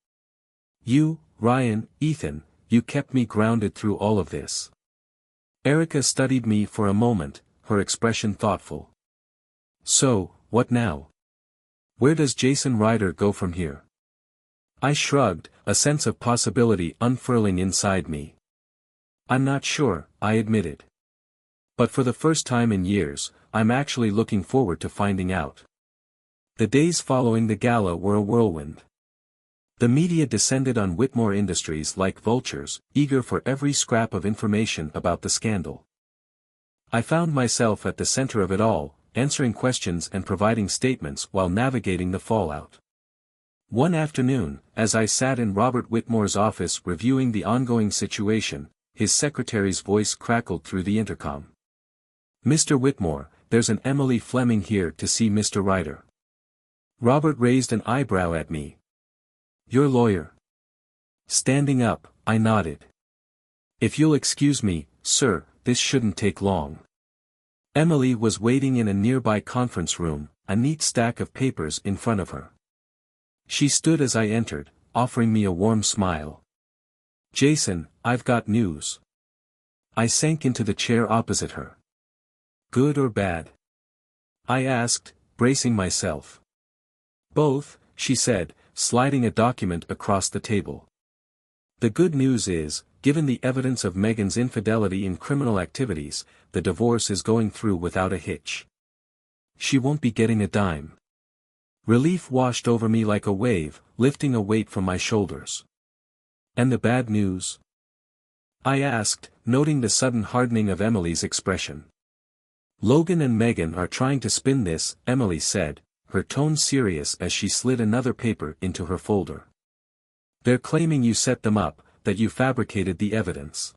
You, Ryan, Ethan, you kept me grounded through all of this." Erica studied me for a moment, her expression thoughtful. "So, what now? Where does Jason Ryder go from here?" I shrugged, a sense of possibility unfurling inside me. "I'm not sure," I admitted. "But for the first time in years, I'm actually looking forward to finding out." The days following the gala were a whirlwind. The media descended on Whitmore Industries like vultures, eager for every scrap of information about the scandal. I found myself at the center of it all, answering questions and providing statements while navigating the fallout. One afternoon, as I sat in Robert Whitmore's office reviewing the ongoing situation, his secretary's voice crackled through the intercom. "Mr. Whitmore, there's an Emily Fleming here to see Mr. Ryder." Robert raised an eyebrow at me. "Your lawyer?" Standing up, I nodded. "If you'll excuse me, sir, this shouldn't take long." Emily was waiting in a nearby conference room, a neat stack of papers in front of her. She stood as I entered, offering me a warm smile. "Jason, I've got news." I sank into the chair opposite her. "Good or bad?" I asked, bracing myself. "Both," she said, sliding a document across the table. "The good news is, given the evidence of Megan's infidelity in criminal activities, the divorce is going through without a hitch. She won't be getting a dime." Relief washed over me like a wave, lifting a weight from my shoulders. "And the bad news?" I asked, noting the sudden hardening of Emily's expression. "Logan and Megan are trying to spin this," Emily said, her tone serious as she slid another paper into her folder. "They're claiming you set them up, that you fabricated the evidence."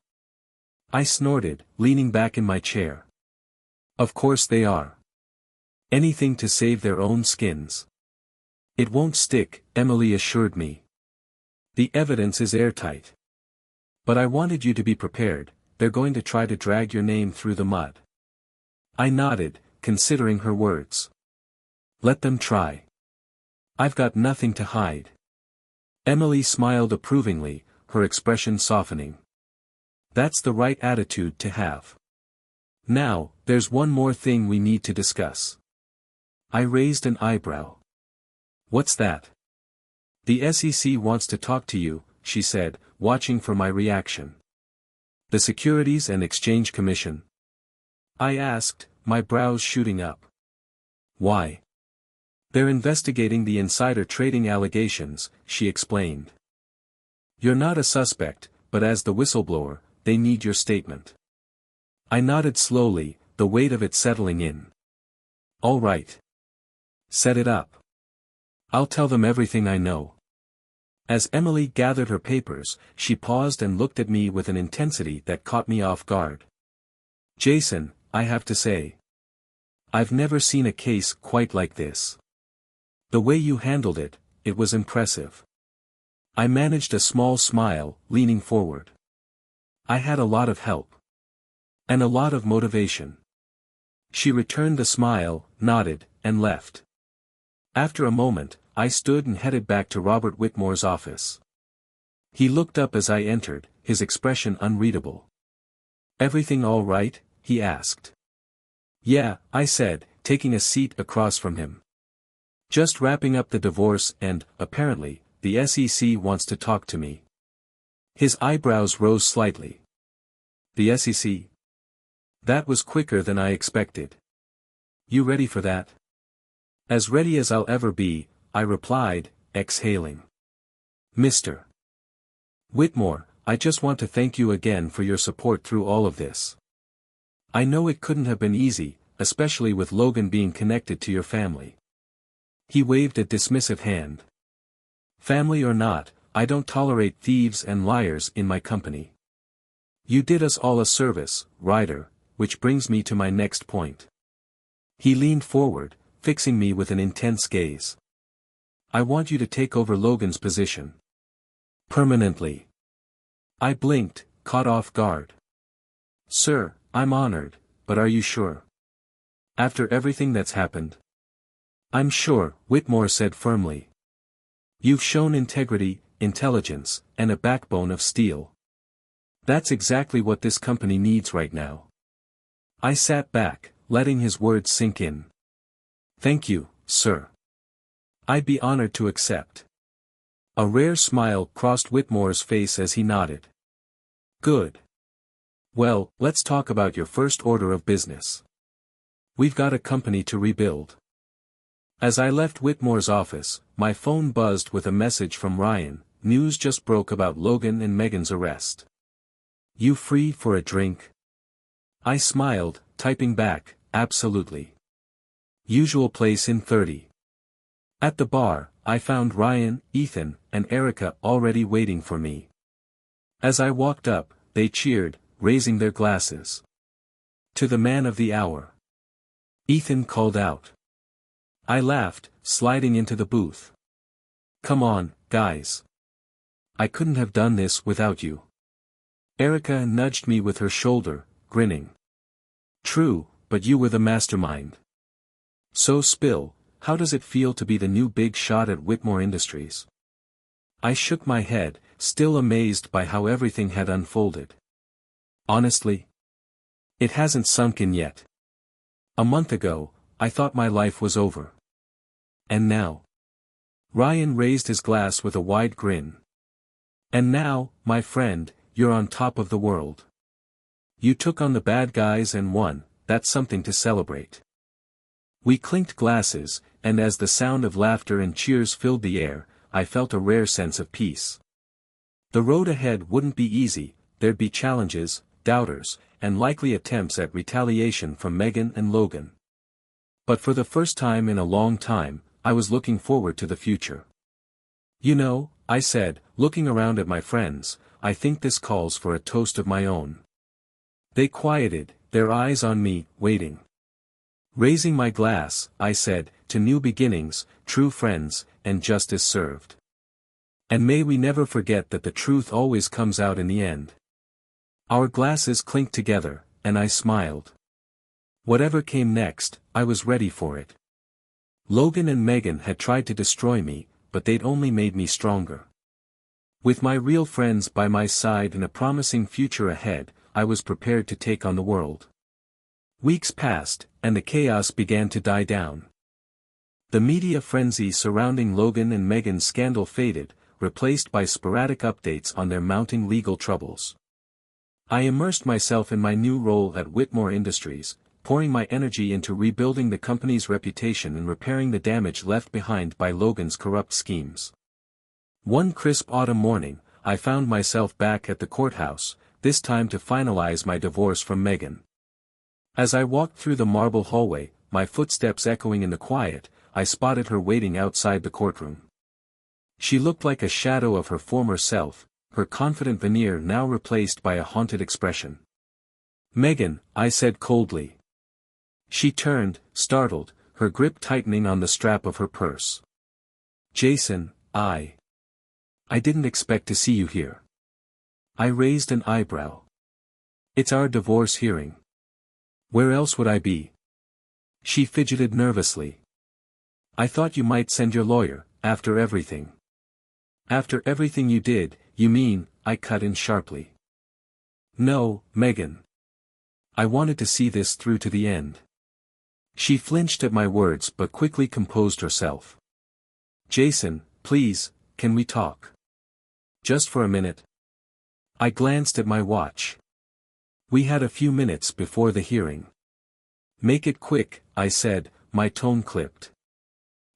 I snorted, leaning back in my chair. "Of course they are. Anything to save their own skins." "It won't stick," Emily assured me. "The evidence is airtight. But I wanted you to be prepared, they're going to try to drag your name through the mud." I nodded, considering her words. "Let them try. I've got nothing to hide." Emily smiled approvingly, her expression softening. "That's the right attitude to have. Now, there's one more thing we need to discuss." I raised an eyebrow. "What's that?" "The SEC wants to talk to you," she said, watching for my reaction. "The Securities and Exchange Commission?" I asked, my brows shooting up. "Why?" "They're investigating the insider trading allegations," she explained. "You're not a suspect, but as the whistleblower, they need your statement." I nodded slowly, the weight of it settling in. "All right. Set it up. I'll tell them everything I know." As Emily gathered her papers, she paused and looked at me with an intensity that caught me off guard. "Jason, I have to say, I've never seen a case quite like this. The way you handled it, it was impressive." I managed a small smile, leaning forward. "I had a lot of help. And a lot of motivation." She returned the smile, nodded, and left. After a moment, I stood and headed back to Robert Whitmore's office. He looked up as I entered, his expression unreadable. "Everything all right?" he asked. Yeah, I said, taking a seat across from him. Just wrapping up the divorce and, apparently, the SEC wants to talk to me. His eyebrows rose slightly. The SEC? That was quicker than I expected. You ready for that? As ready as I'll ever be, I replied, exhaling. Mr. Whitmore, I just want to thank you again for your support through all of this. I know it couldn't have been easy, especially with Logan being connected to your family. He waved a dismissive hand. Family or not, I don't tolerate thieves and liars in my company. You did us all a service, Ryder, which brings me to my next point. He leaned forward, fixing me with an intense gaze. I want you to take over Logan's position. Permanently. I blinked, caught off guard. Sir, I'm honored, but are you sure? After everything that's happened? I'm sure, Whitmore said firmly. You've shown integrity, intelligence, and a backbone of steel. That's exactly what this company needs right now. I sat back, letting his words sink in. Thank you, sir. I'd be honored to accept. A rare smile crossed Whitmore's face as he nodded. Good. Well, let's talk about your first order of business. We've got a company to rebuild. As I left Whitmore's office, my phone buzzed with a message from Ryan. News just broke about Logan and Megan's arrest. You free for a drink? I smiled, typing back, absolutely. Usual place in 30. At the bar, I found Ryan, Ethan, and Erica already waiting for me. As I walked up, they cheered, raising their glasses. To the man of the hour. Ethan called out. I laughed, sliding into the booth. Come on, guys. I couldn't have done this without you. Erica nudged me with her shoulder, grinning. True, but you were the mastermind. So spill, how does it feel to be the new big shot at Whitmore Industries? I shook my head, still amazed by how everything had unfolded. Honestly? It hasn't sunk in yet. A month ago, I thought my life was over. And now? Ryan raised his glass with a wide grin. And now, my friend, you're on top of the world. You took on the bad guys and won, that's something to celebrate. We clinked glasses, and as the sound of laughter and cheers filled the air, I felt a rare sense of peace. The road ahead wouldn't be easy, there'd be challenges, doubters, and likely attempts at retaliation from Megan and Logan. But for the first time in a long time, I was looking forward to the future. You know, I said, looking around at my friends, I think this calls for a toast of my own. They quieted, their eyes on me, waiting. Raising my glass, I said, to new beginnings, true friends, and justice served. And may we never forget that the truth always comes out in the end. Our glasses clinked together, and I smiled. Whatever came next, I was ready for it. Logan and Megan had tried to destroy me, but they'd only made me stronger. With my real friends by my side and a promising future ahead, I was prepared to take on the world. Weeks passed, and the chaos began to die down. The media frenzy surrounding Logan and Megan's scandal faded, replaced by sporadic updates on their mounting legal troubles. I immersed myself in my new role at Whitmore Industries, pouring my energy into rebuilding the company's reputation and repairing the damage left behind by Logan's corrupt schemes. One crisp autumn morning, I found myself back at the courthouse, this time to finalize my divorce from Megan. As I walked through the marble hallway, my footsteps echoing in the quiet, I spotted her waiting outside the courtroom. She looked like a shadow of her former self, her confident veneer now replaced by a haunted expression. Megan, I said coldly. She turned, startled, her grip tightening on the strap of her purse. Jason, I didn't expect to see you here. I raised an eyebrow. It's our divorce hearing. Where else would I be? She fidgeted nervously. I thought you might send your lawyer, after everything. After everything you did, you mean, I cut in sharply. No, Megan. I wanted to see this through to the end. She flinched at my words but quickly composed herself. Jason, please, can we talk? Just for a minute. I glanced at my watch. We had a few minutes before the hearing. Make it quick, I said, my tone clipped.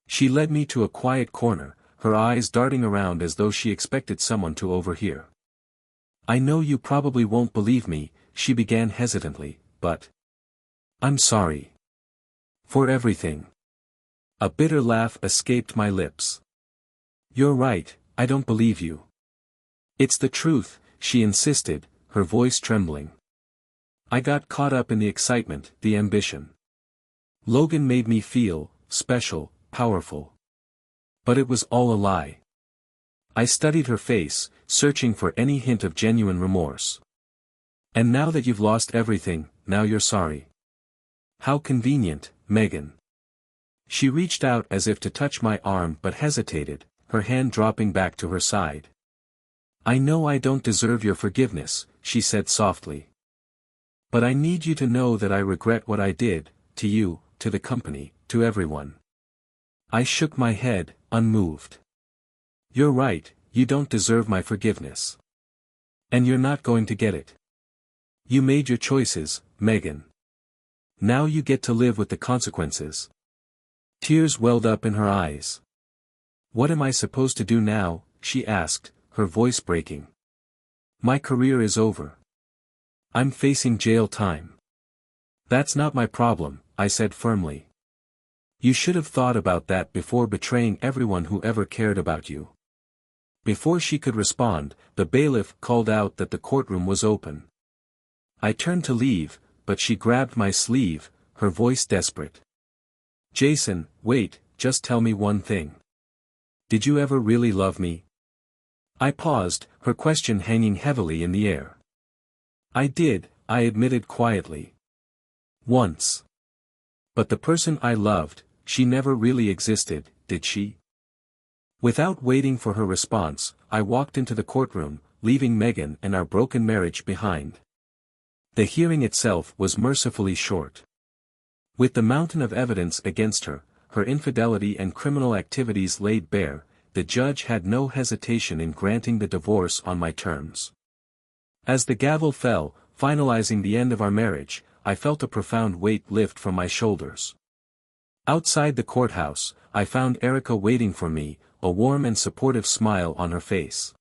She led me to a quiet corner, her eyes darting around as though she expected someone to overhear. I know you probably won't believe me, she began hesitantly, but I'm sorry. For everything. A bitter laugh escaped my lips. You're right, I don't believe you. It's the truth, she insisted, her voice trembling. I got caught up in the excitement, the ambition. Logan made me feel special, powerful. But it was all a lie. I studied her face, searching for any hint of genuine remorse. And now that you've lost everything, now you're sorry. How convenient, Megan. She reached out as if to touch my arm but hesitated, her hand dropping back to her side. I know I don't deserve your forgiveness, she said softly. But I need you to know that I regret what I did, to you, to the company, to everyone. I shook my head, unmoved. You're right, you don't deserve my forgiveness. And you're not going to get it. You made your choices, Megan. Now you get to live with the consequences. Tears welled up in her eyes. What am I supposed to do now, she asked, her voice breaking. My career is over. I'm facing jail time. That's not my problem, I said firmly. You should have thought about that before betraying everyone who ever cared about you. Before she could respond, the bailiff called out that the courtroom was open. I turned to leave, but she grabbed my sleeve, her voice desperate. Jason, wait, just tell me one thing. Did you ever really love me? I paused, her question hanging heavily in the air. I did, I admitted quietly. Once. But the person I loved, she never really existed, did she? Without waiting for her response, I walked into the courtroom, leaving Megan and our broken marriage behind. The hearing itself was mercifully short. With the mountain of evidence against her, her infidelity and criminal activities laid bare, the judge had no hesitation in granting the divorce on my terms. As the gavel fell, finalizing the end of our marriage, I felt a profound weight lift from my shoulders. Outside the courthouse, I found Erica waiting for me, a warm and supportive smile on her face.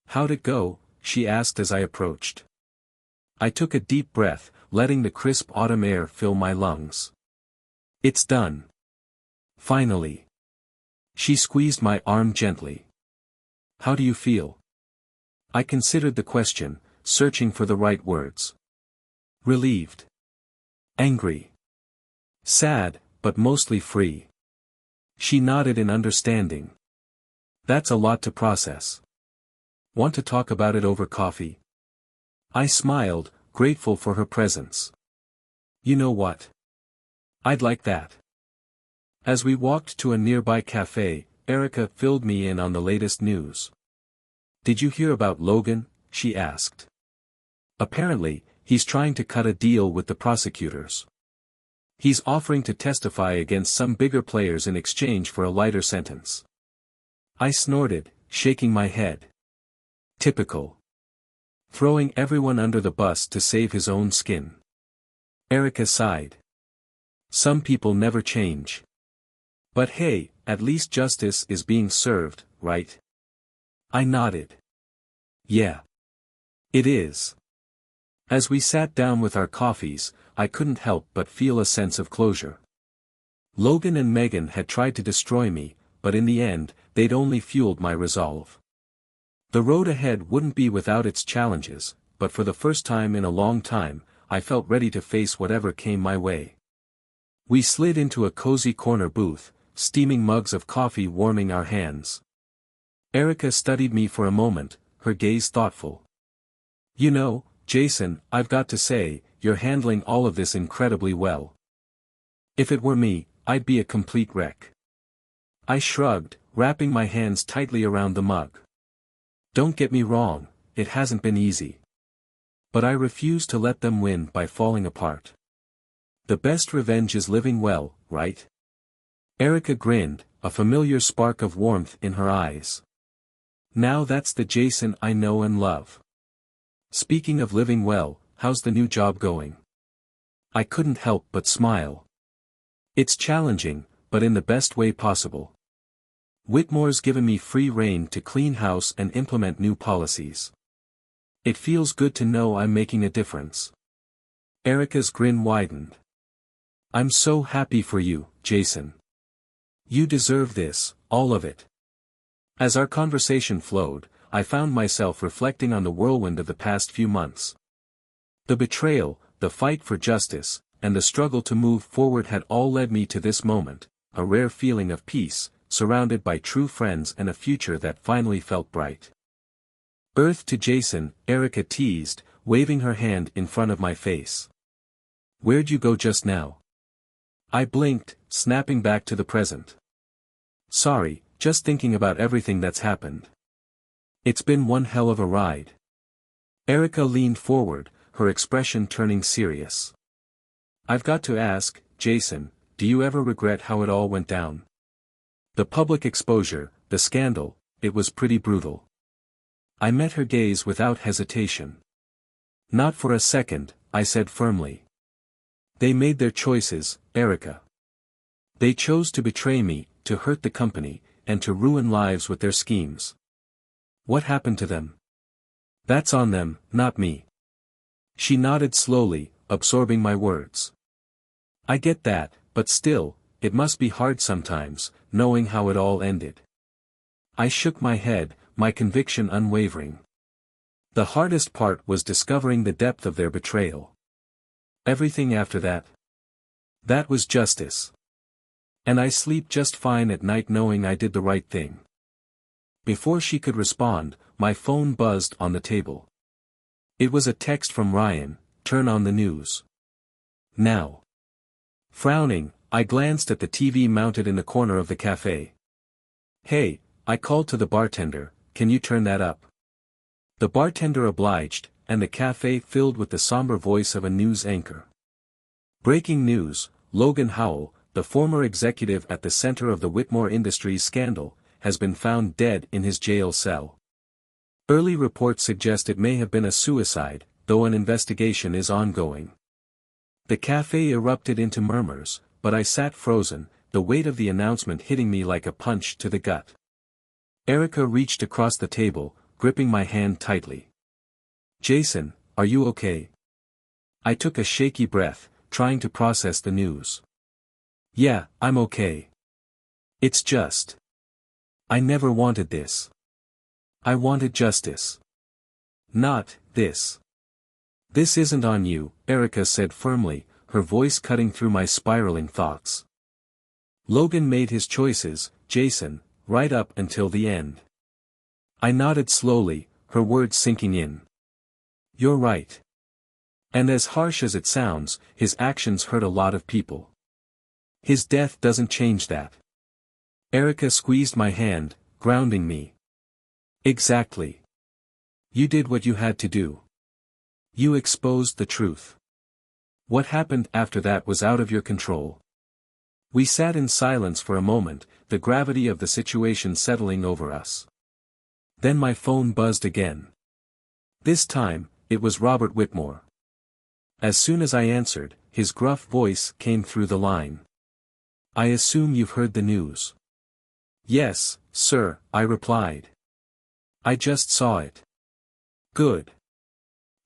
How'd it go? She asked as I approached. I took a deep breath, letting the crisp autumn air fill my lungs. It's done. Finally. She squeezed my arm gently. How do you feel? I considered the question, searching for the right words. Relieved. Angry. Sad, but mostly free. She nodded in understanding. That's a lot to process. Want to talk about it over coffee? I smiled, grateful for her presence. You know what? I'd like that. As we walked to a nearby cafe, Erica filled me in on the latest news. Did you hear about Logan? She asked. Apparently, he's trying to cut a deal with the prosecutors. He's offering to testify against some bigger players in exchange for a lighter sentence. I snorted, shaking my head. Typical. Throwing everyone under the bus to save his own skin. Erica sighed. Some people never change. But hey, at least justice is being served, right? I nodded. Yeah. It is. As we sat down with our coffees, I couldn't help but feel a sense of closure. Logan and Megan had tried to destroy me, but in the end, they'd only fueled my resolve. The road ahead wouldn't be without its challenges, but for the first time in a long time, I felt ready to face whatever came my way. We slid into a cozy corner booth, steaming mugs of coffee warming our hands. Erica studied me for a moment, her gaze thoughtful. You know, Jason, I've got to say, you're handling all of this incredibly well. If it were me, I'd be a complete wreck. I shrugged, wrapping my hands tightly around the mug. Don't get me wrong, it hasn't been easy. But I refuse to let them win by falling apart. The best revenge is living well, right? Erica grinned, a familiar spark of warmth in her eyes. Now that's the Jason I know and love. Speaking of living well, how's the new job going? I couldn't help but smile. It's challenging, but in the best way possible. Whitmore's given me free rein to clean house and implement new policies. It feels good to know I'm making a difference. Erica's grin widened. I'm so happy for you, Jason. You deserve this, all of it. As our conversation flowed, I found myself reflecting on the whirlwind of the past few months. The betrayal, the fight for justice, and the struggle to move forward had all led me to this moment, a rare feeling of peace, surrounded by true friends and a future that finally felt bright. Earth to Jason, Erica teased, waving her hand in front of my face. Where'd you go just now? I blinked, snapping back to the present. Sorry, just thinking about everything that's happened. It's been one hell of a ride. Erica leaned forward, her expression turning serious. I've got to ask, Jason, do you ever regret how it all went down? The public exposure, the scandal, it was pretty brutal. I met her gaze without hesitation. Not for a second, I said firmly. They made their choices, Erica. They chose to betray me, to hurt the company, and to ruin lives with their schemes. What happened to them? That's on them, not me. She nodded slowly, absorbing my words. I get that, but still, it must be hard sometimes, knowing how it all ended. I shook my head, my conviction unwavering. The hardest part was discovering the depth of their betrayal. Everything after that? That was justice. And I sleep just fine at night knowing I did the right thing. Before she could respond, my phone buzzed on the table. It was a text from Ryan, turn on the news. Now. Frowning, I glanced at the TV mounted in the corner of the cafe. Hey, I called to the bartender, can you turn that up? The bartender obliged, and the cafe filled with the somber voice of a news anchor. Breaking news, Logan Howell, the former executive at the center of the Whitmore Industries scandal, has been found dead in his jail cell. Early reports suggest it may have been a suicide, though an investigation is ongoing. The cafe erupted into murmurs, but I sat frozen, the weight of the announcement hitting me like a punch to the gut. Erica reached across the table, gripping my hand tightly. Jason, are you okay? I took a shaky breath, trying to process the news. Yeah, I'm okay. It's just. I never wanted this. I wanted justice. Not this. This isn't on you, Erica said firmly, her voice cutting through my spiraling thoughts. Logan made his choices, Jason, right up until the end. I nodded slowly, her words sinking in. You're right. And as harsh as it sounds, his actions hurt a lot of people. His death doesn't change that. Erica squeezed my hand, grounding me. Exactly. You did what you had to do. You exposed the truth. What happened after that was out of your control. We sat in silence for a moment, the gravity of the situation settling over us. Then my phone buzzed again. This time, it was Robert Whitmore. As soon as I answered, his gruff voice came through the line. I assume you've heard the news. Yes, sir, I replied. I just saw it. Good.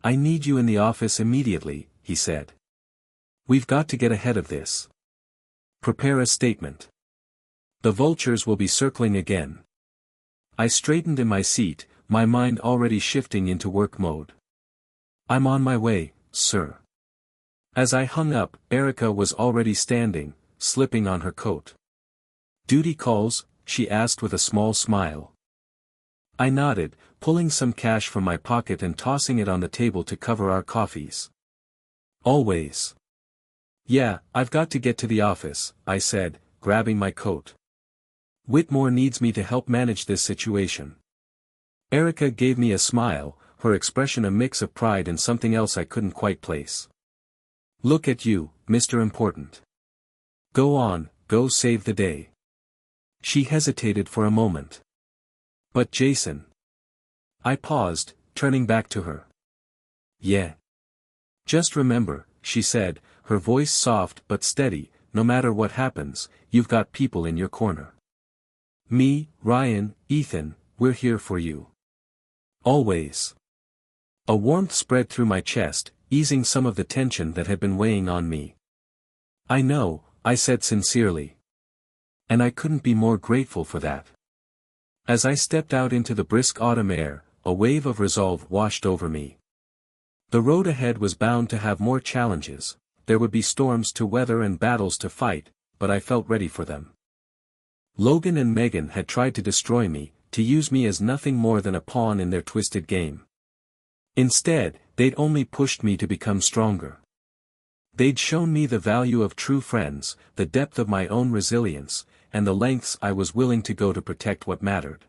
I need you in the office immediately, he said. We've got to get ahead of this. Prepare a statement. The vultures will be circling again. I straightened in my seat, my mind already shifting into work mode. I'm on my way, sir. As I hung up, Erica was already standing, slipping on her coat. Duty calls? She asked with a small smile. I nodded, pulling some cash from my pocket and tossing it on the table to cover our coffees. Always. Yeah, I've got to get to the office, I said, grabbing my coat. Whitmore needs me to help manage this situation. Erica gave me a smile, her expression a mix of pride and something else I couldn't quite place. Look at you, Mr. Important. Go on, go save the day. She hesitated for a moment. But Jason. I paused, turning back to her. Yeah. Just remember, she said, her voice soft but steady, no matter what happens, you've got people in your corner. Me, Ryan, Ethan, we're here for you. Always. A warmth spread through my chest, easing some of the tension that had been weighing on me. I know, I said sincerely. And I couldn't be more grateful for that. As I stepped out into the brisk autumn air, a wave of resolve washed over me. The road ahead was bound to have more challenges, there would be storms to weather and battles to fight, but I felt ready for them. Logan and Megan had tried to destroy me, to use me as nothing more than a pawn in their twisted game. Instead, they'd only pushed me to become stronger. They'd shown me the value of true friends, the depth of my own resilience, and the lengths I was willing to go to protect what mattered.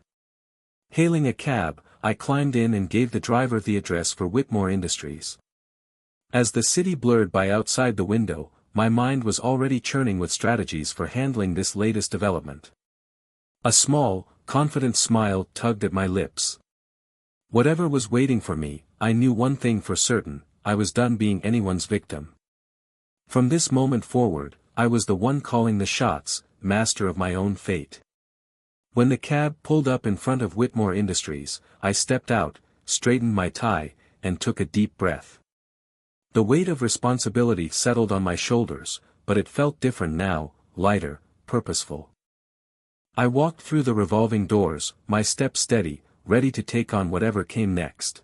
Hailing a cab, I climbed in and gave the driver the address for Whitmore Industries. As the city blurred by outside the window, my mind was already churning with strategies for handling this latest development. A small, confident smile tugged at my lips. Whatever was waiting for me, I knew one thing for certain, I was done being anyone's victim. From this moment forward, I was the one calling the shots, master of my own fate. When the cab pulled up in front of Whitmore Industries, I stepped out, straightened my tie, and took a deep breath. The weight of responsibility settled on my shoulders, but it felt different now, lighter, purposeful. I walked through the revolving doors, my step steady, ready to take on whatever came next.